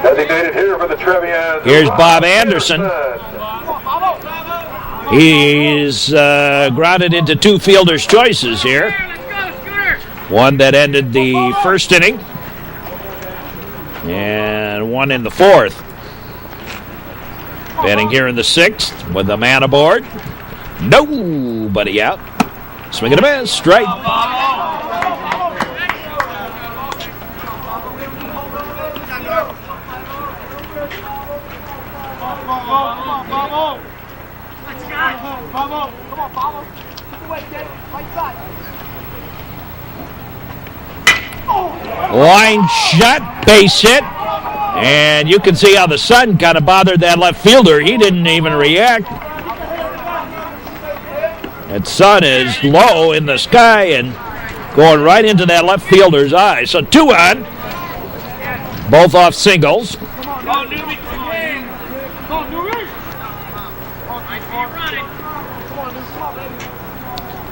Designated here for the Trevians. Here's Bob Anderson. He's grounded into two fielder's choices here. One that ended the first inning, and one in the fourth. Batting here in the sixth with a man aboard. Nobody out. Swing and a miss, strike. Line shot, base hit. And you can see how the sun kind of bothered that left fielder. He didn't even react. That sun is low in the sky and going right into that left fielder's eye. So 2 on. Both off singles.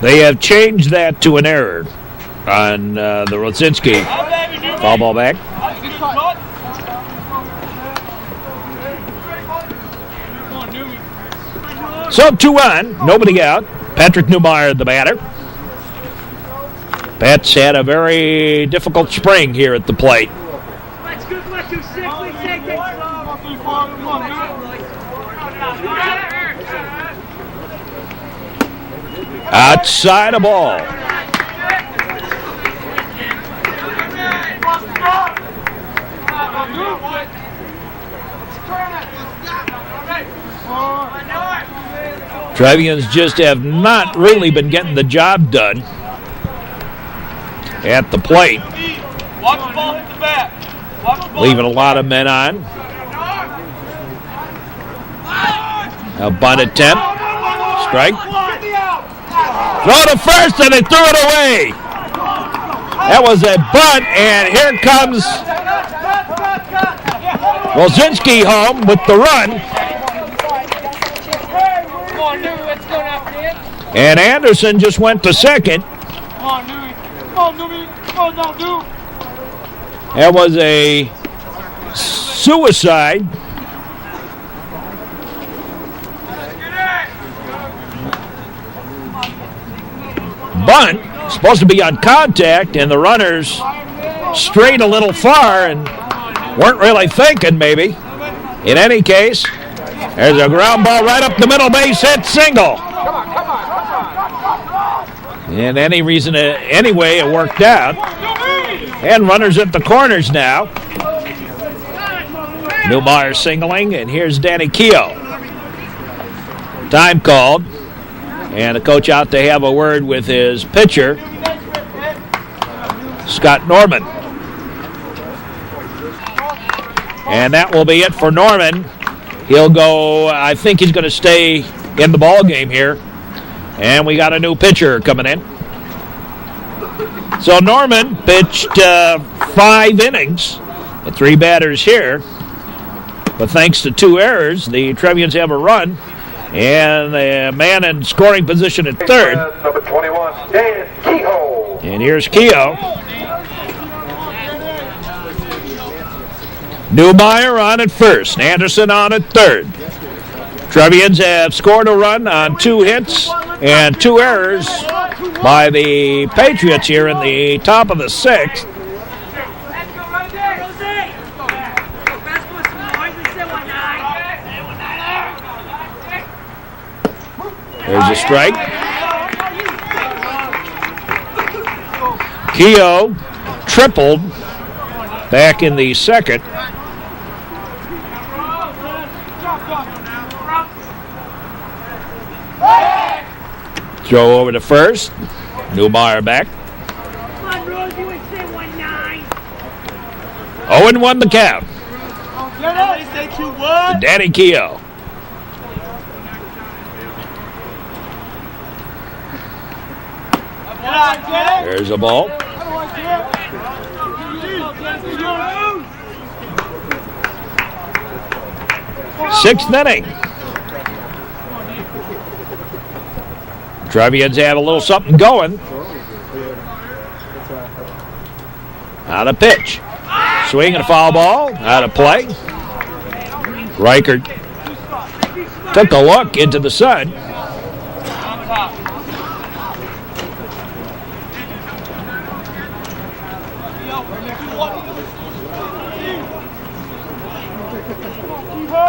They have changed that to an error on the Rosinski foul ball back. So 2 on, nobody out. Patrick Newmeyer, the batter. Pat's had a very difficult spring here at the plate. Outside a ball. Trevians just have not really been getting the job done at the plate. Watch the ball hit the bat. Leaving a lot of men on. A bunt attempt. Strike. Throw to first, and they threw it away. That was a bunt, and here comes Rosinski home with the run. And Anderson just went to second. That was a suicide. Bunt, supposed to be on contact, and the runners strayed a little far and weren't really thinking, maybe. In any case, there's a ground ball right up the middle, base hit, single. And anyway, it worked out. And runners at the corners now. Newmeyer singling, and here's Danny Keogh. Time called. And the coach out to have a word with his pitcher, Scott Norman. And that will be it for Norman. He'll go, I think he's going to stay in the ball game here. And we got a new pitcher coming in. So Norman pitched 5 innings, the 3 batters here. But thanks to 2 errors, the Trevians have a run. And a man in scoring position at third. Number 21, Dan Kehoe. And here's Keogh. Newmeyer on at first. Anderson on at third. Trevians have scored a run on 2 hits and 2 errors by the Patriots here in the top of the 6th. There's a strike. Keogh tripled back in the second. Throw over to first. Newmeyer back. 0-1 the count. Danny Keogh. There's a ball. 6th inning. Trevians have a little something going. Out of pitch. Swing and a foul ball. Out of play. Reichert took a look into the sun.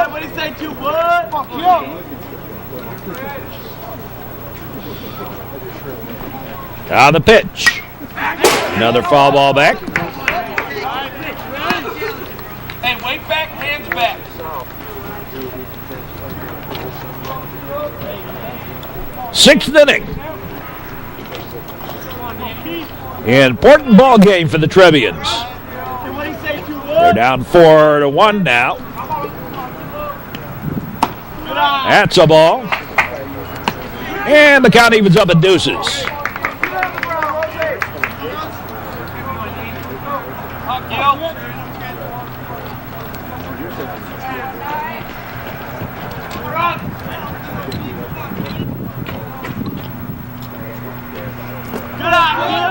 What did he say to what? Out of the pitch. Another foul ball back. Hey, weight back, hands back. Sixth inning. Important ball game for the Trevians. They're down 4-1 now. That's a ball. And the count evens up at deuces.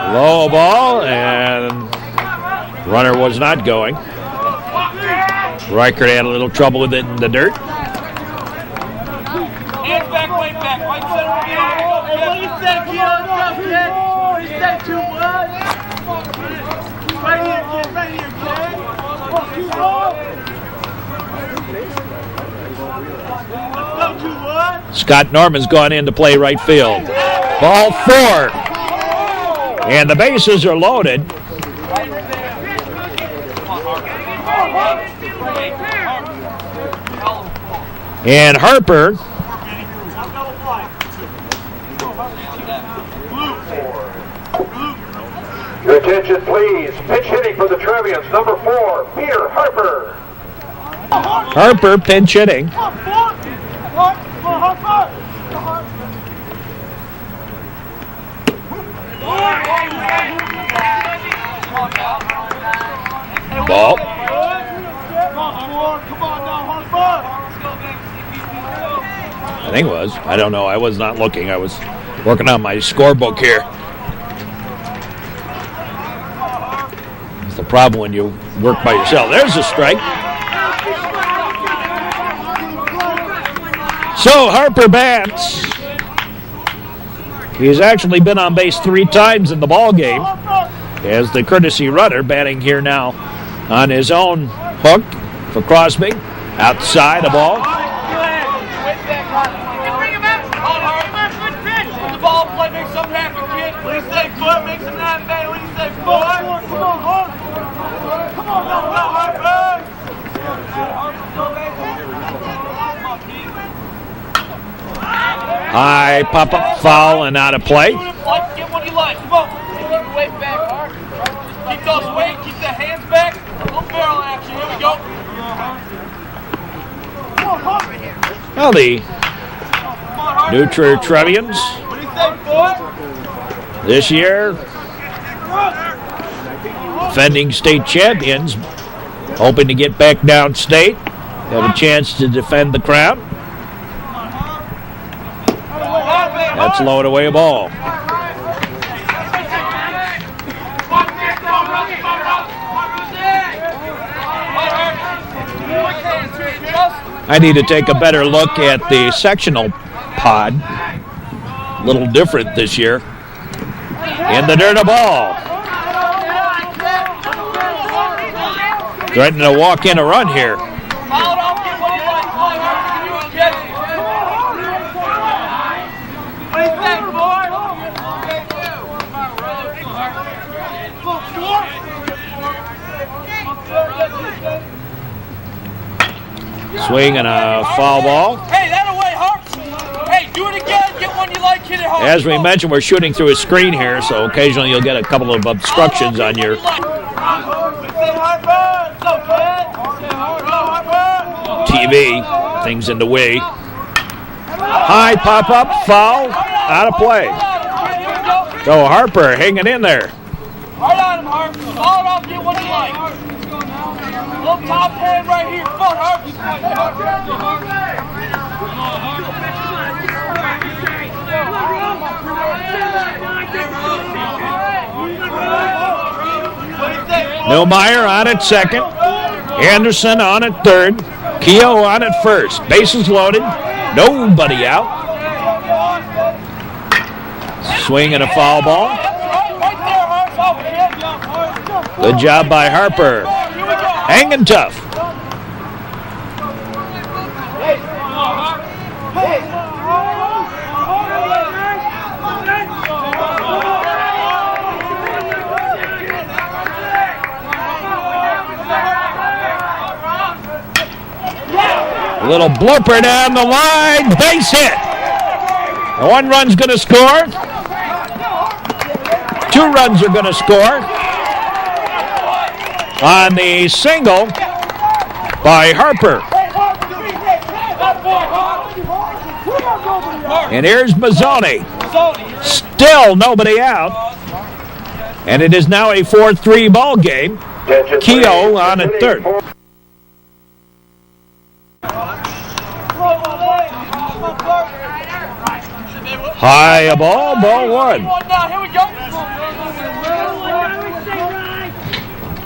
Low ball, and runner was not going. Reichert had a little trouble with it in the dirt. Hands back, weight back, right center. Hey, what do you say, kid? What do you say too much? Right here, kid. Right here, kid. Let's go, too much. Scott Norman's gone in to play right field. Ball 4. And the bases are loaded. And Harper Your attention, please. Pitch hitting for the Trevians, number 4, Peter Harper. Harper pinch hitting. Ball. I think it was. I don't know. I was not looking. I was working on my scorebook here. It's the problem when you work by yourself. There's a strike. So Harper bats. He's actually been on base 3 times in the ball game as the courtesy runner, batting here now on his own hook for Crosby. Outside a ball. The ball play makes something happen, kid. What do you say, foot? Makes something happen, baby. What do you say, foot? Come on, Harper. Come on, Harper. High pop-up foul and out of play. Get what you like. Come on. Keep your weight back, Harper. Keep those weight. Keep the hands back. A little barrel action. Here we go. Well, the new Trier Trevians What do you say, foot? this year, defending state champions, hoping to get back downstate, have a chance to defend the crown. That's lowered away a ball. I need to take a better look at the sectional pod. A little different this year. In the dirt, a ball. Threatening to walk in a run here. Swing and a foul ball. Hey, that away, Harp. Hey, do it again. Get one you like, hit it hard. As we mentioned, we're shooting through a screen here, so occasionally you'll get a couple of obstructions on your TV. Things in the way. High pop-up, foul, out of play. So Harper hanging in there. Right on him, Harp. Ball it off, get what you like. Little top hand right here. Come on, Harp. Newmeyer on at second. Anderson on at third. Keogh on at first. Bases loaded. Nobody out. Swing and a foul ball. Good job by Harper. Hanging tough. A little blooper down the line. Base hit. One run's going to score. 2 runs are going to score on the single by Harper. And here's Mazzoni. Still nobody out. And it is now a 4-3 ball game. Keogh on at third. High a ball, ball one.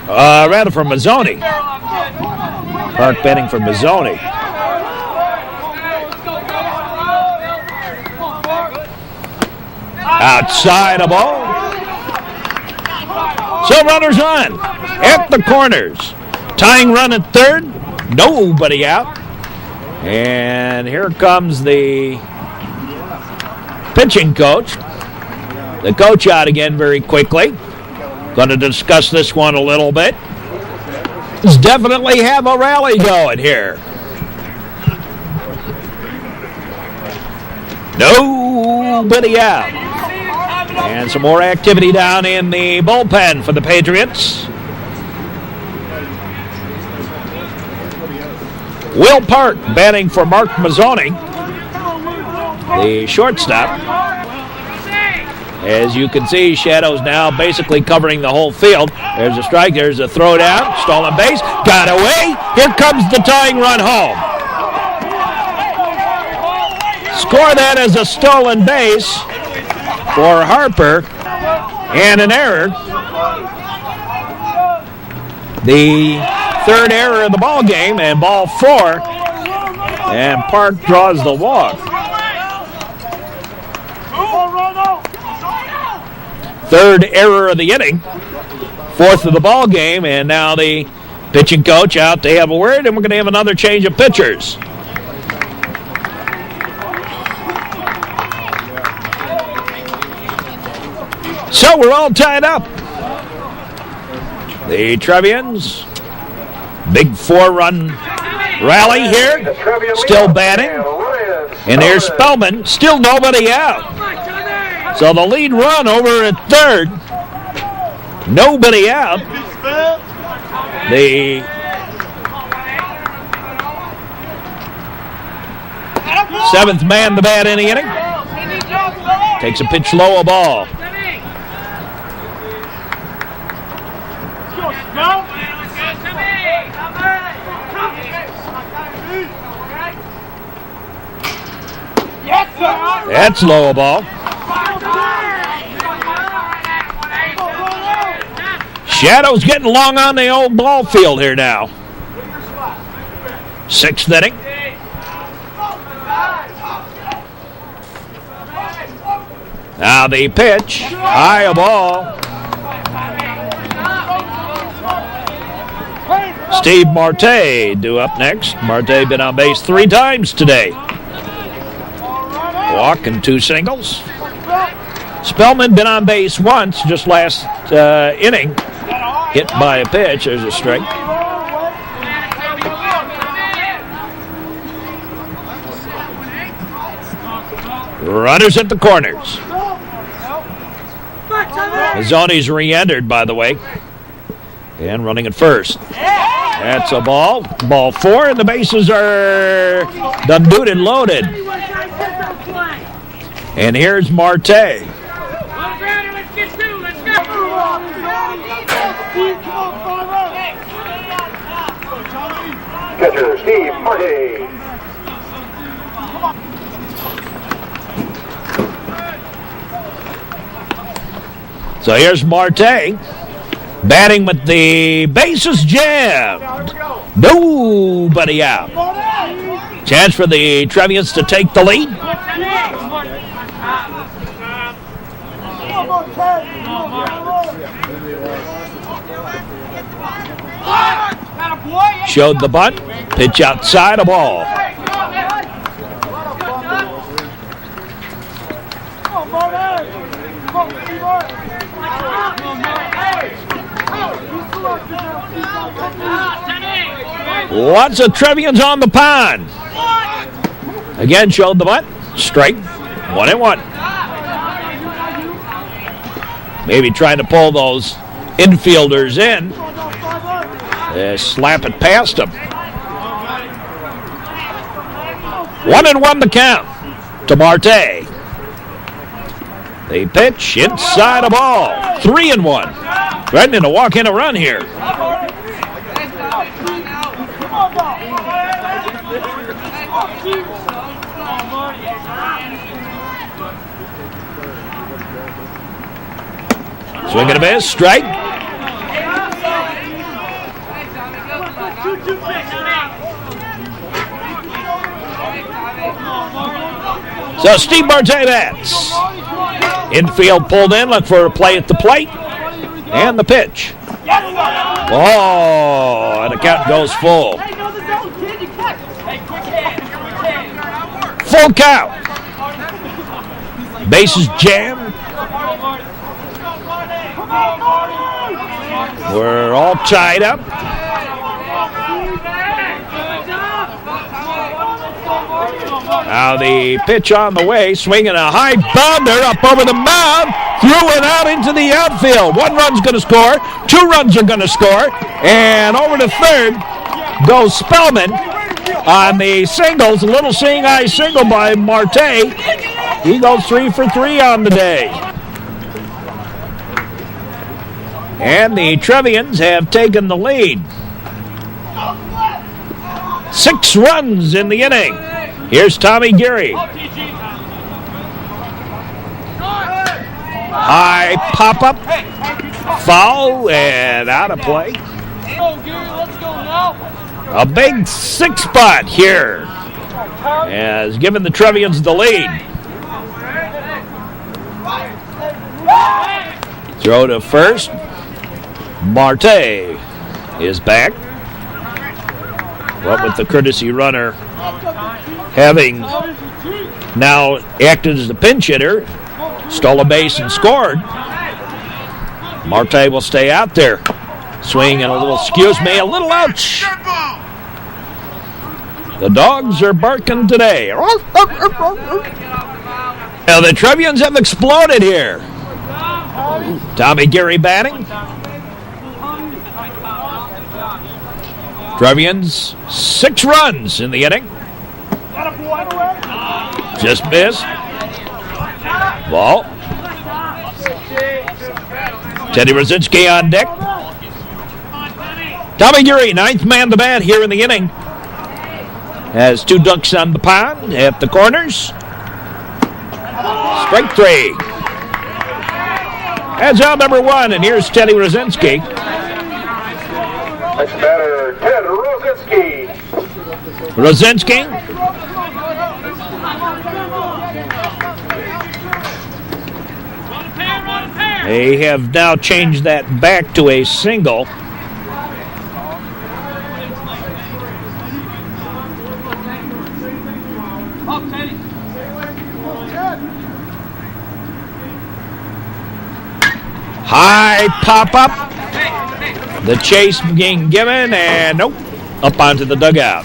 Rather for Mazzoni. Park betting for Mazzoni. Outside a ball. So runners on at the corners. Tying run at third. Nobody out. And here comes the pitching coach. The coach out again very quickly. Going to discuss this one a little bit. Let's definitely have a rally going here. Nobody out. And some more activity down in the bullpen for the Patriots. Will Park batting for Mark Mazzoni, the shortstop. As you can see, shadows now basically covering the whole field. There's a strike, there's a throw down, stolen base, got away. Here comes the tying run home. Score that as a stolen base for Harper and an error. The third error of the ball game and ball 4. And Park draws the walk. Third error of the inning. 4th of the ball game, and now the pitching coach out to have a word, and we're going to have another change of pitchers. So we're all tied up. The Trevians, big 4-run rally here, still batting. And there's Spellman, still nobody out. So the lead run over at third, nobody out. The seventh man to bat in the inning. Takes a pitch low, a ball. That's low, a ball. Shadow's getting long on the old ball field here now. 6th inning. Now the pitch, high a ball. Steve Marte due up next. Marte been on base 3 times today. Walk and 2 singles. Spellman been on base once just last inning. Hit by a pitch. There's a strike. Runners at the corners. Mazzoni's re-entered, by the way. And running at first. That's a ball. Ball 4, and the bases are done, dude, and loaded. And here's Marte. Catcher Steve Marte. So here's Marte batting with the bases jammed. Nobody out. Chance for the Trevians to take the lead. Showed the bunt. Pitch outside, a ball. Lots of Trevians on the pond. Again, showed the bunt. Strike. 1-1. Maybe trying to pull those infielders in. Slap it past them. 1-1 the count to Marte. They pitch inside a ball. 3-1. Threatening to walk in a run here. Swing and a miss. Strike. So Steve Marte bats. Infield pulled in, look for a play at the plate. And the pitch. Oh, and the count goes full. Full count. Bases jammed. We're all tied up. Now the pitch on the way, swinging a high bounder up over the mound, threw it out into the outfield. 1 run's going to score, 2 runs are going to score, and over to third goes Spellman on the singles, a little seeing eye single by Marte. He goes 3 for 3 on the day. And the Trevians have taken the lead. 6 runs in the inning. Here's Tommy Geary. High pop-up. Foul and out of play. A big 6 spot here has given the Trevians the lead. Throw to first. Marte is back. What with the courtesy runner having now acted as the pinch hitter, stole a base and scored. Marte will stay out there. Swing and a little, a little ouch. The dogs are barking today. Now the Trevians have exploded here. Tommy Geary batting. Trevians 6 runs in the inning. Just missed. Ball. Teddy Rosinski on deck. Tommy Geary, 9th man to bat here in the inning. Has 2 ducks on the pond at the corners. Strike 3. That's out number 1, and here's Teddy Rosinski. Next batter, Ted Rosinski. Rosinski. They have now changed that back to a single. High pop-up. The chase being given, and nope, up onto the dugout.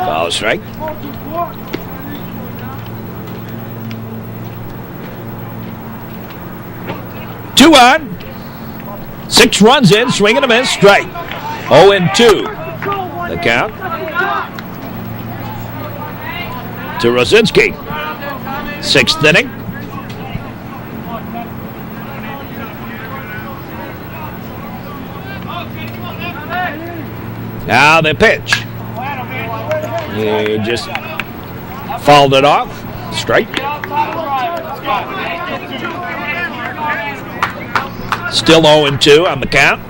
Foul strike. Two on. 6 runs in, swing and a miss, strike. 0-2. The count to Rosinski. 6th inning. Now the pitch. He just fouled it off. Strike. Still 0-2 on the count.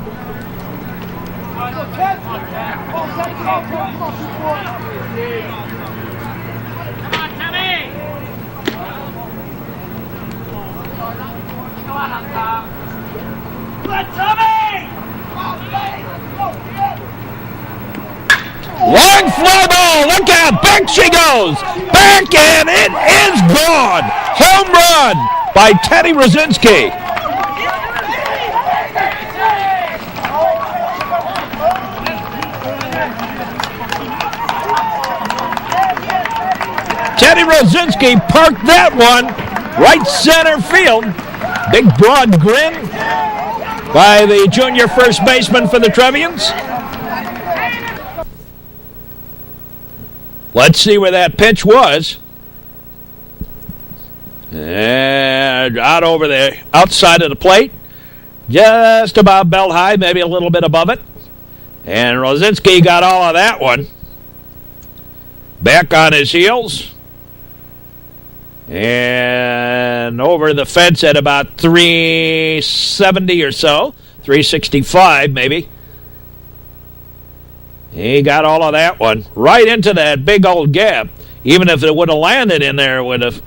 Long fly ball, look out, back she goes. Back, and it is gone. Home run by Teddy Rosinski. Teddy Rosinski parked that one right center field. Big broad grin by the junior first baseman for the Trevians. Let's see where that pitch was. And out over there, outside of the plate. Just about belt high, maybe a little bit above it. And Rosinski got all of that one. Back on his heels. And over the fence at about 370 or so. 365 maybe. He got all of that one right into that big old gap. Even if it would have landed in there, it would have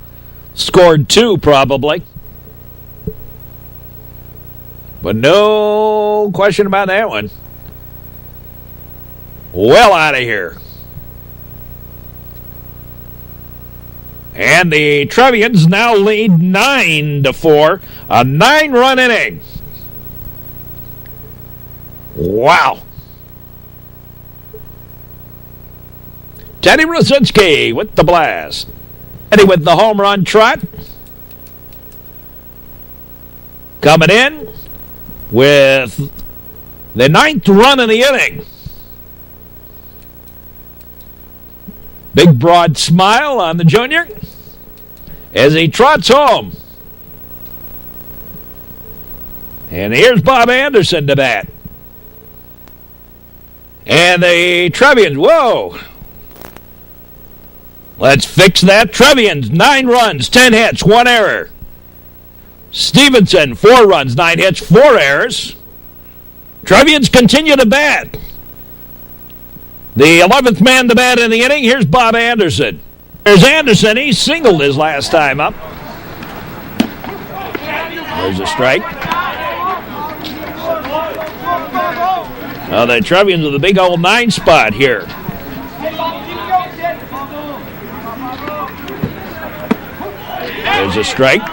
scored 2 probably. But no question about that one. Well out of here. And the Trevians now lead 9-4. A 9-run inning. Wow. Teddy Rosinski with the blast. Teddy with the home run trot. Coming in with the 9th run of the inning. Big broad smile on the junior as he trots home. And here's Bob Anderson to bat. And the Trevians, whoa. Let's fix that. Trevians, 9 runs, 10 hits, 1 error. Stevenson, 4 runs, 9 hits, 4 errors. Trevians continue to bat. The 11th man to bat in the inning, here's Bob Anderson. There's Anderson, he singled his last time up. There's a strike. Now the Trevians with a big old 9 spot here. There's a strike.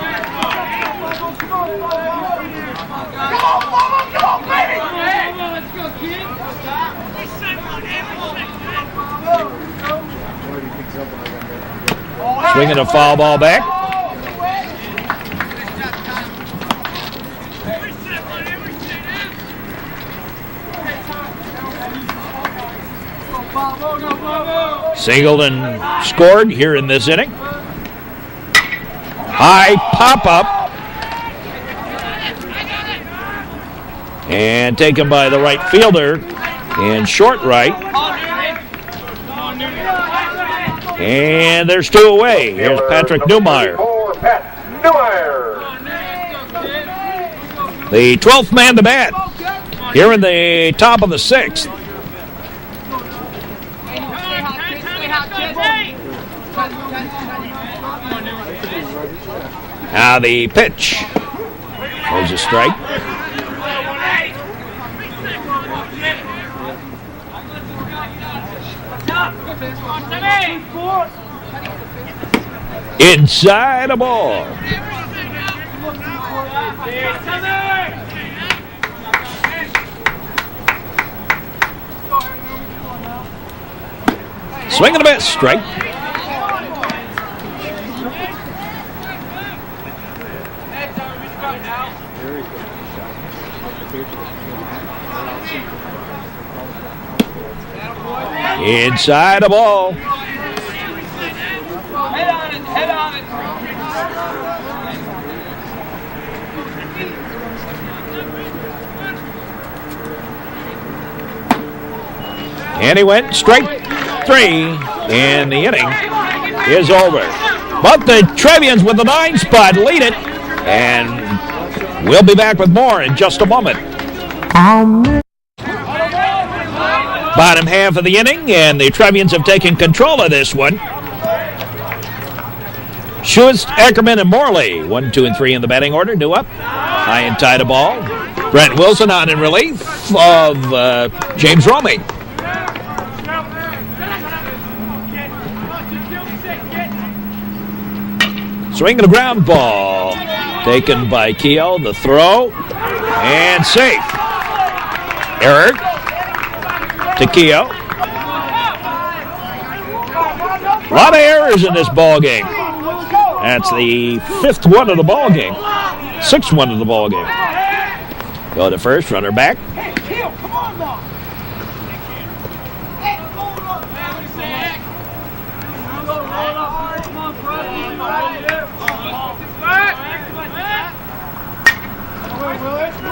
Swinging a foul ball back. Singled and scored here in this inning. High pop-up. And taken by the right fielder in short right. And there's 2 away. Here's Patrick Newmeyer. The 12th man to bat here in the top of the 6th. Now the pitch. There's a strike. Inside a ball. Swing and a miss. Strike. Inside a ball. Head on it. And he went straight 3, and the inning is over. But the Trevians with the 9 spot lead it. And we'll be back with more in just a moment. Bottom half of the inning, and the Trevians have taken control of this one. Schultz, Ackerman, and Morley, 1, 2, and 3 in the batting order. New up, high and tight a ball. Brent Wilson on in relief of James Romey. Swing and a ground ball taken by Keogh. The throw and safe. Error to Keogh. A lot of errors in this ball game. That's the 5th one of the ball game. 6th one of the ball game. Go to first, runner back.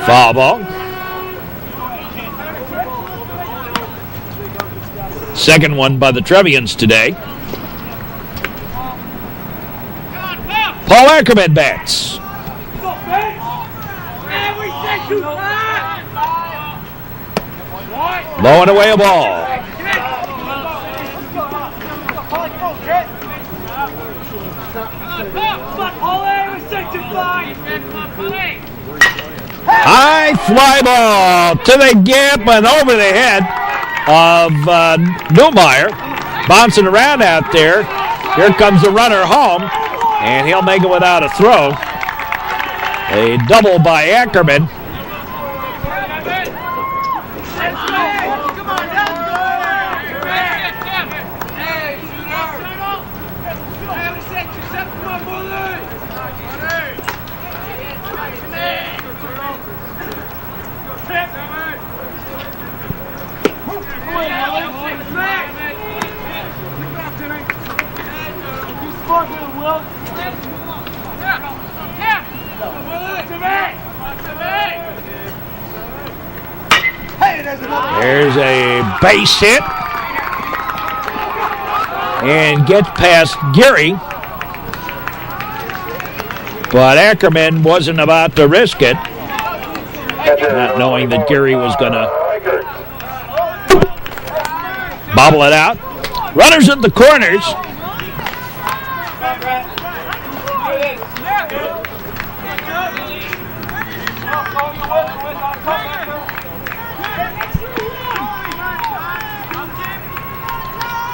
Foul ball. Second one by the Trevians today. Paul Ackerman bats. Low and away a ball. High fly ball to the gap and over the head of Newmeyer. Bouncing around out there. Here comes the runner home, and he'll make it without a throw. A double by Ackerman. There's a base hit. And gets past Geary. But Ackerman wasn't about to risk it. Not knowing that Geary was going to bobble it out. Runners at the corners.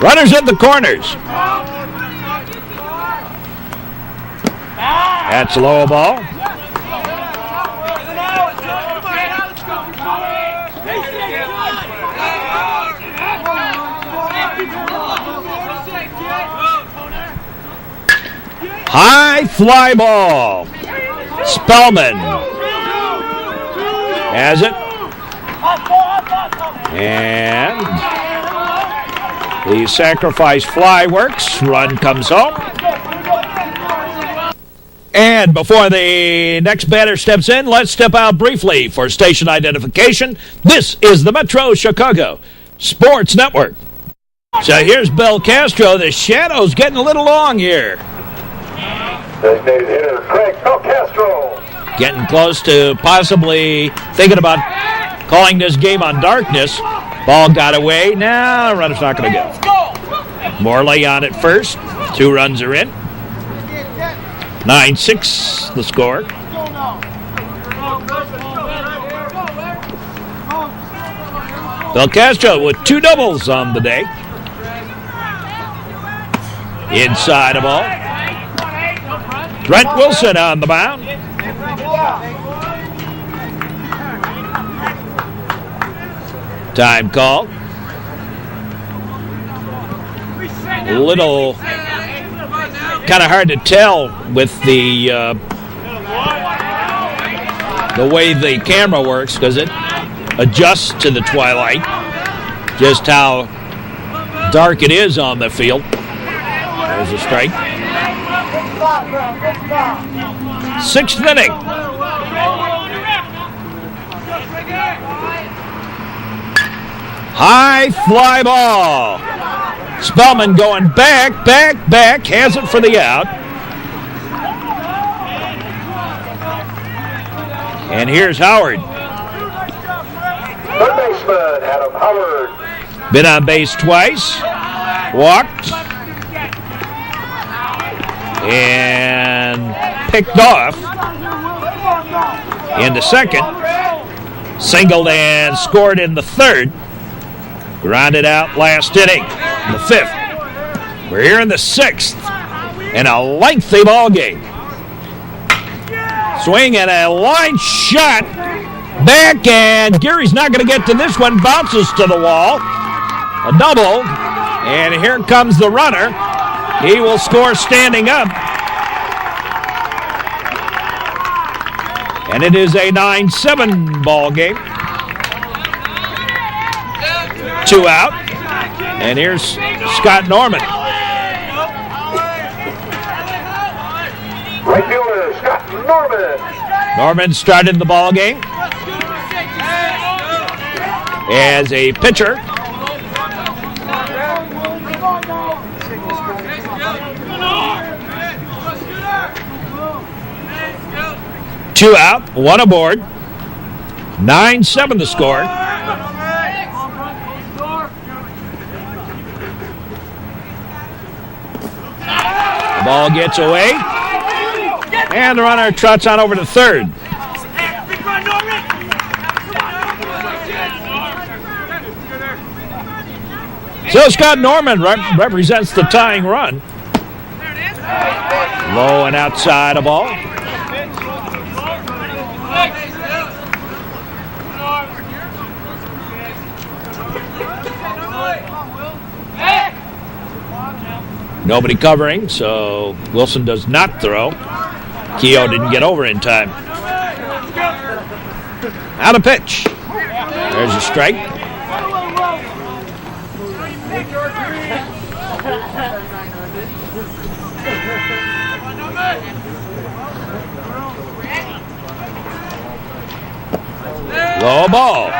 Runners at the corners. That's a low ball. High fly ball. Spellman has it. And the sacrifice fly works. Run comes home. And before the next batter steps in, let's step out briefly for station identification. This is the Metro Chicago Sports Network. So here's Bill Castro. The shadow's getting a little long here. Designated hitter Craig Castro. Getting close to possibly thinking about calling this game on darkness. Ball got away. Now runner's not going to go. Morley on at first. 2 runs are in. 9-6 the score. Bill Castro with 2 doubles on the day. Inside a ball. Brent Wilson on the mound. Time call. A little kind of hard to tell with the way the camera works because it adjusts to the twilight, just how dark it is on the field. There's a strike. 6th inning. High fly ball. Spellman going back, has it for the out. And here's Howard. Third baseman, Adam Howard. Been on base twice. Walked. And picked off in the second. Singled and scored in the third. Grounded out last inning, in the fifth. We're here in the sixth. In a lengthy ball game. Swing and a line shot. Back, and Gary's not going to get to this one. Bounces to the wall. A double. And here comes the runner. He will score standing up. And it is a 9-7 ball game. 2 out. And here's Scott Norman. Right fielder, Scott Norman. Norman started the ball game as a pitcher. Two out, one aboard. 9-7 the score. The ball gets away. And the runner trots on over to third. So Scott Norman represents the tying run. Low and outside a ball. Nobody covering, so Wilson does not throw. Keogh didn't get over in time. Out of pitch. There's a strike. Low ball.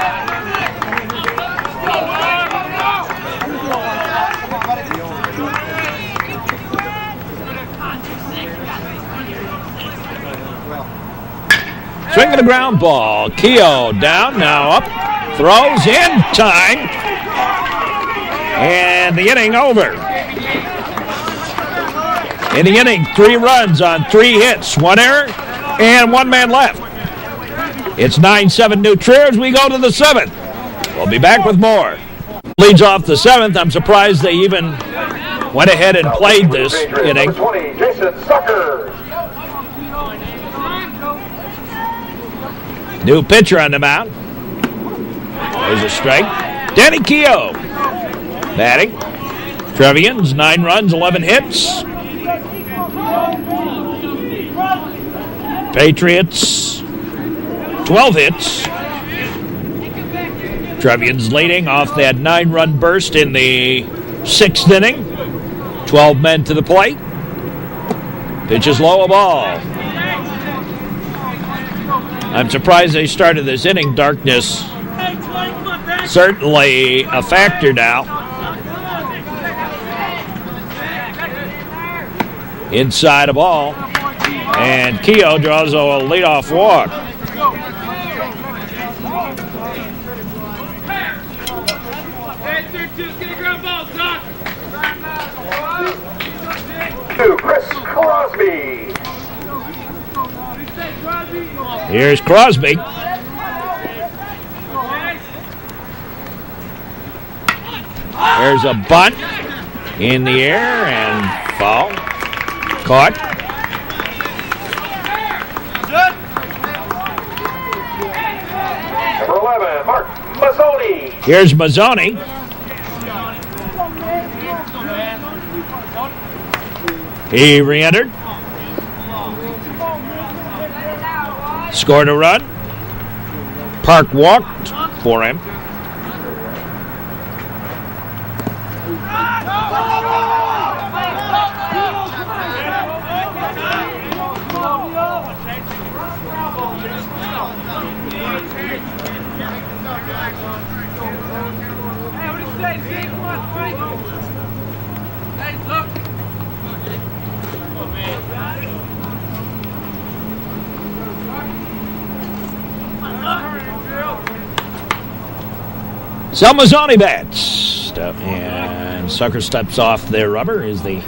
Swinging a ground ball. Keogh down, now up. Throws in time. And the inning over. In the inning, 3 runs on 3 hits, 1 error, and 1 man left. It's 9-7 New Trier as we go to the 7th. We'll be back with more. Leads off the 7th. I'm surprised they even went ahead and played this inning. 20, Jason Sucker. New pitcher on the mound. There's a strike. Danny Keogh batting. Trevians, 9 runs, 11 hits. Patriots, 12 hits. Trevians leading off that 9-run burst in the 6th inning. 12 men to the plate. Pitches low, a ball. I'm surprised they started this inning. Darkness certainly a factor now. Inside a ball. And Keogh draws a leadoff walk. To Chris Crosby. Here's Crosby. There's a bunt in the air and foul. Caught. Number 11, Mark Mazzoni. Here's Mazzoni. He re-entered. Scored a run. Park walked for him. Salmazzoni bats. And Sucker steps off their rubber is the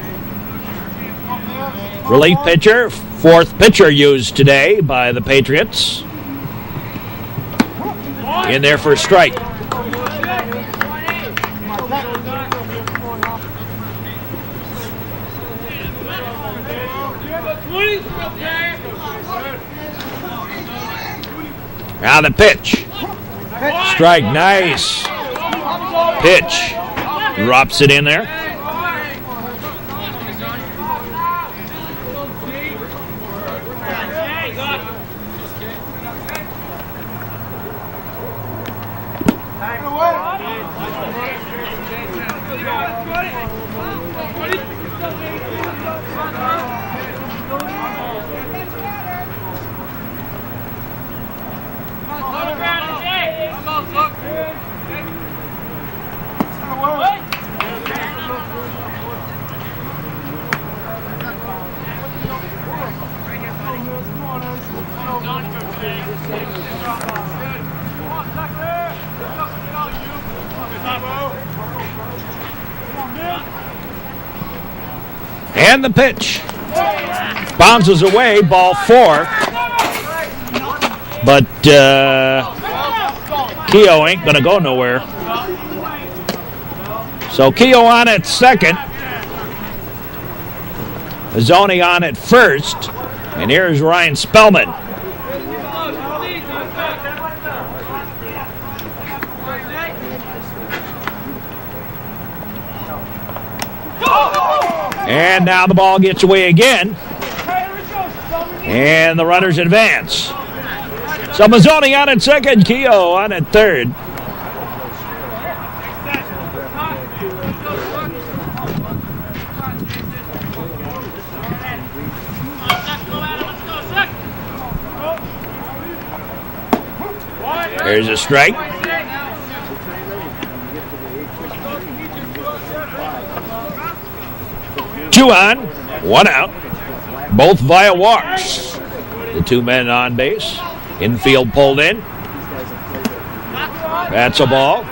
relief pitcher. Fourth pitcher used today by the Patriots. In there for a strike. Now the pitch. Strike, nice. Pitch. Drops it in there. And the pitch. Bounces away, ball 4. But Keogh ain't going to go nowhere. So Keogh on at second. Mazzoni on at first. And here's Ryan Spellman. And now the ball gets away again. And the runners advance. So Mazzoni on at second, Keogh on at third. There's a strike. Two on, one out. Both via walks. The two men on base. Infield pulled in. That's a ball.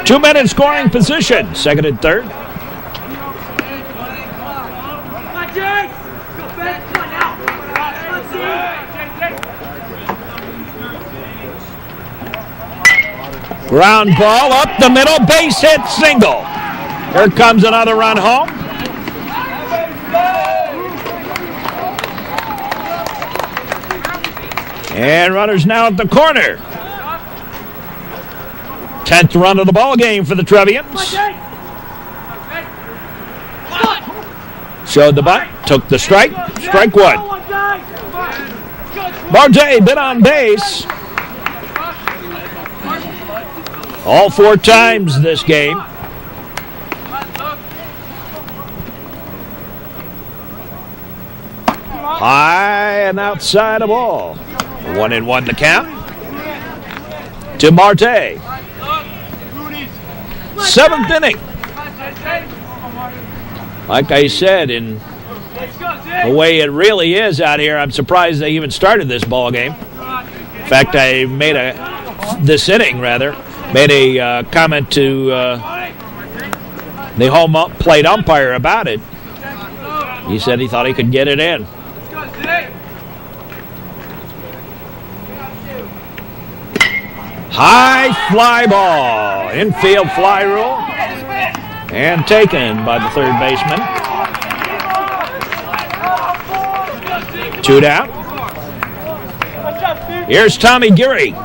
2 men in scoring position. Second and third. Ground ball up the middle, base hit, single. Here comes another run home. And runners now at the corner. 10th run of the ball game for the Trevians. Showed the bunt, took the strike. Strike one. Marte been on base all 4 times this game. High and outside of ball. 1-1 the count to Marte. 7th inning. Like I said, in the way it really is out here, I'm surprised they even started this ball game. In fact, I made this inning made a comment to the home plate umpire about it. He said he thought he could get it in. High fly ball. Infield fly rule. And taken by the third baseman. 2 down. Here's Tommy Geary.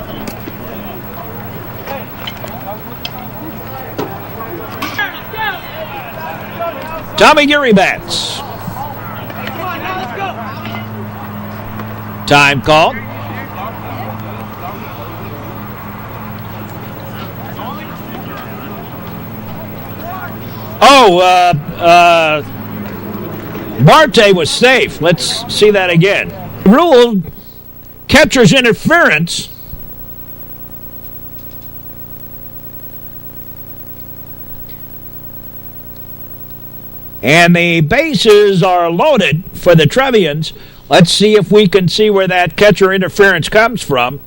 Tommy Geary bats. Time called. Marte was safe. Let's see that again. Ruled catcher's interference. And the bases are loaded for the Trevians. Let's see if we can see where that catcher interference comes from.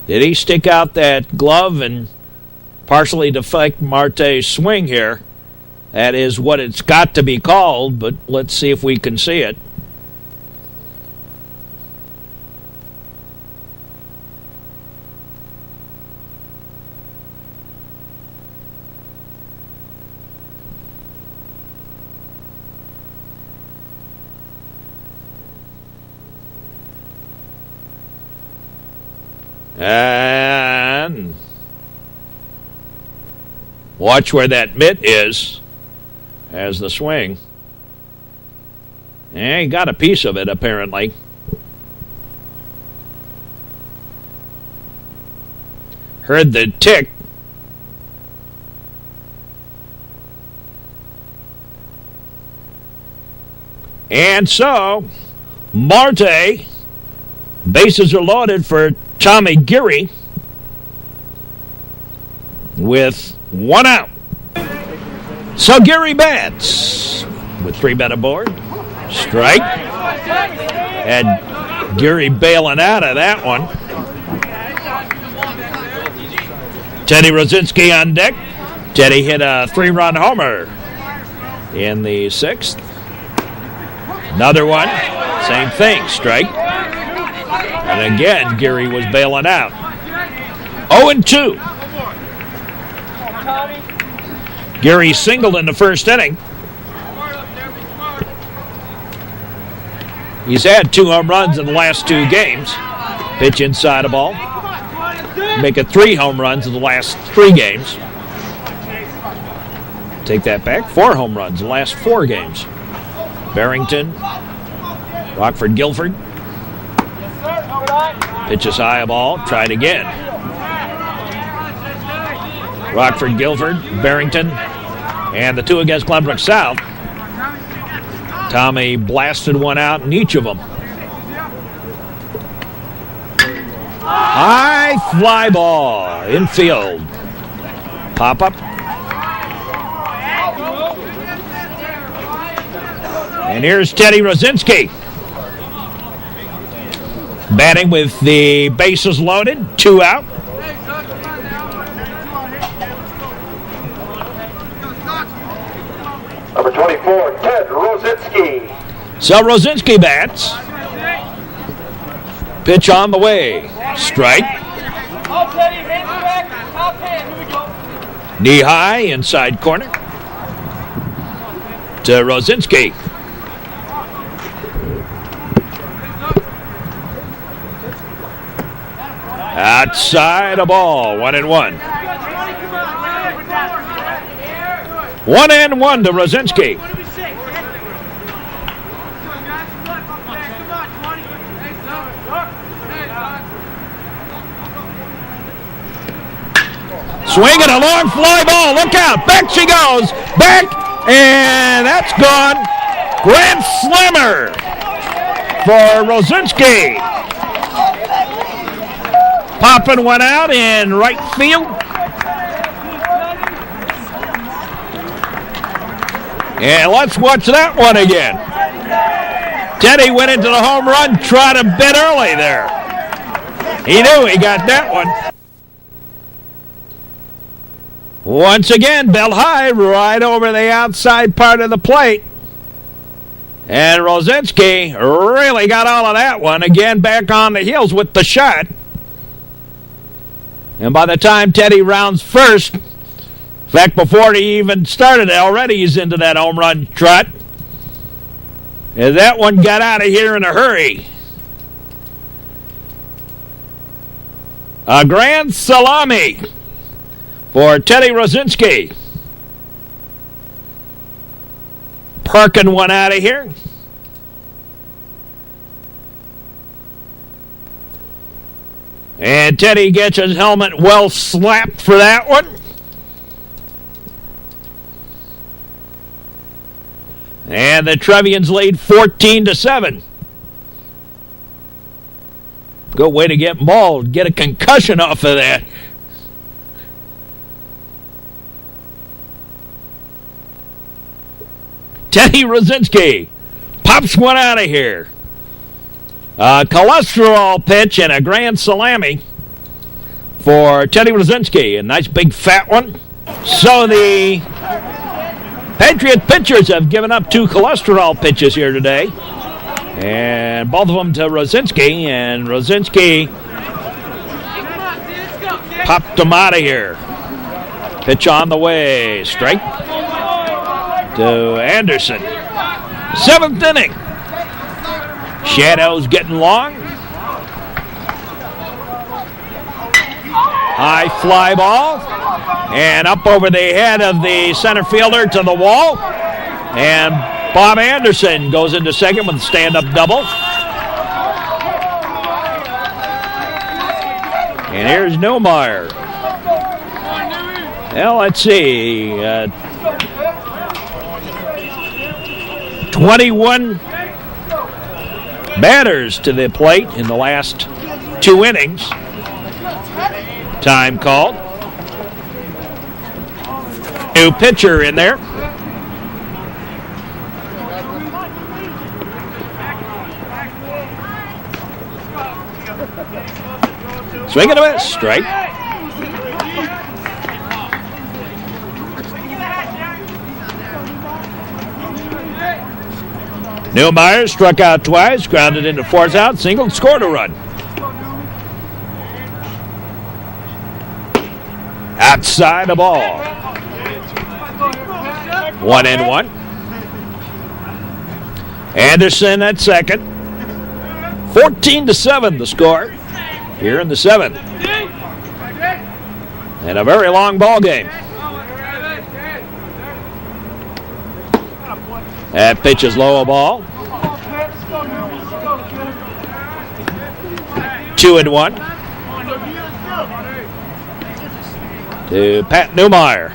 Did he stick out that glove and partially deflect Marte's swing here? That is what it's got to be called, but let's see if we can see it. And watch where that mitt is as the swing. And he got a piece of it, apparently. Heard the tick. And so, Marte, bases are loaded for Tommy Geary with one out. So Geary bats with 3 men aboard. Strike. Had Geary bailing out of that one. Teddy Rosinski on deck. Teddy hit a 3-run homer in the 6th. Another one. Same thing. Strike. And again, Geary was bailing out. 0-2. Geary singled in the first inning. He's had 2 home runs in the last 2 games. Pitch inside a ball. Make it 3 home runs in the last 3 games. Take that back. 4 home runs in the last 4 games. Barrington. Rockford Guilford. Pitches high a ball. Tried again. Rockford Guilford, Barrington, and the 2 against Glenbrook South. Tommy blasted one out in each of them. High fly ball. Infield. Pop up. And here's Teddy Rosinski. Batting with the bases loaded, 2 out. Number 24, Ted Rosinski. So Rosinski bats. Pitch on the way. Strike. Knee high, inside corner. To Rosinski. Outside a ball, 1-1. 1-1 to Rosinski. Swinging a long fly ball. Look out. Back she goes. Back. And that's gone. Grand slammer for Rosinski. Popping one out in right field. And let's watch that one again. Teddy went into the home run, tried a bit early there. He knew he got that one. Once again, belt high, right over the outside part of the plate. And Rosinski really got all of that one. Again, back on the heels with the shot. And by the time Teddy rounds first, in fact, before he even started, already he's into that home run trot. And that one got out of here in a hurry. A grand salami for Teddy Rosinski. Parking one out of here. And Teddy gets his helmet well slapped for that one. And the Trevians lead 14-7. Good way to get mauled. Get a concussion off of that. Teddy Rosinski pops one out of here. A cholesterol pitch and a grand salami. for Teddy Rosinski. A nice big fat one. So the Patriot pitchers have given up 2 cholesterol pitches here today. And both of them to Rosinski. And Rosinski popped them out of here. Pitch on the way. Strike to Anderson. 7th inning. Shadows getting long. High fly ball. And up over the head of the center fielder to the wall. And Bob Anderson goes into second with a stand-up double. And here's Neumeier. Well, let's see. 21 batters to the plate in the last 2 innings. Time called. New pitcher in there. Swing and a miss. Strike. Neumeier struck out twice, grounded into 4th out, single, scored a run. Outside the ball. 1-1. Anderson at second. 14-7 the score here in the 7th. And a very long ball game. That pitch is low, a ball. 2-1 to Pat Neumeier.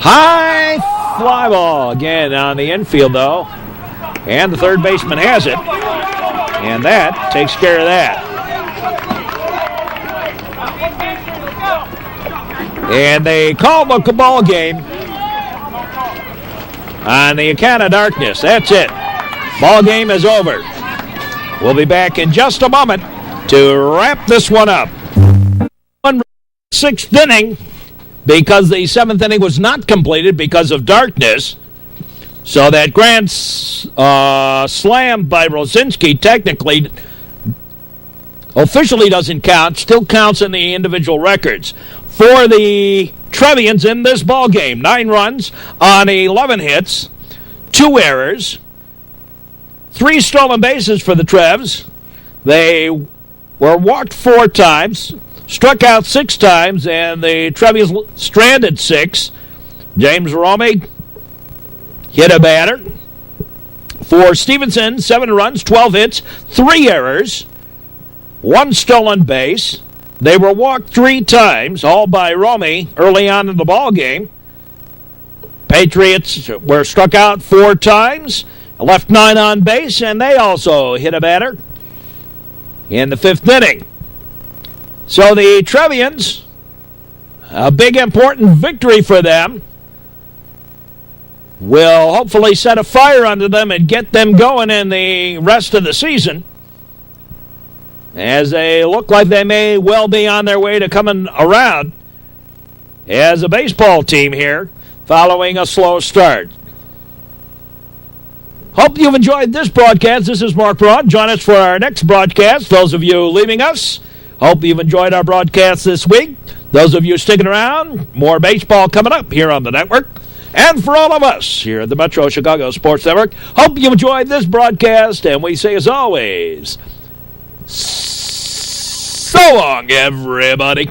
High fly ball again on the infield, though. And the third baseman has it. And that takes care of that. And they call the ball game on the account of darkness. That's it. Ball game is over. We'll be back in just a moment to wrap this one up. 6th inning, because the 7th inning was not completed because of darkness. So that grand slam by Rosinski technically, officially doesn't count, still counts in the individual records. For the Trevians in this ball game, 9 runs on 11 hits, 2 errors, 3 stolen bases for the Trevs. They were walked 4 times, struck out 6 times, and the Trevians stranded 6. James Romey hit a batter. For Stevenson, 7 runs, 12 hits, 3 errors, 1 stolen base. They were walked 3 times, all by Romey early on in the ball game. Patriots were struck out 4 times, left 9 on base, and they also hit a batter in the 5th inning. So the Trevians, a big important victory for them, will hopefully set a fire under them and get them going in the rest of the season, as they look like they may well be on their way to coming around as a baseball team here following a slow start. Hope you've enjoyed this broadcast. This is Mark Braun. Join us for our next broadcast. Those of you leaving us, hope you've enjoyed our broadcast this week. Those of you sticking around, more baseball coming up here on the network. And for all of us here at the Metro Chicago Sports Network, hope you enjoyed this broadcast, and we say, as always, so long, everybody.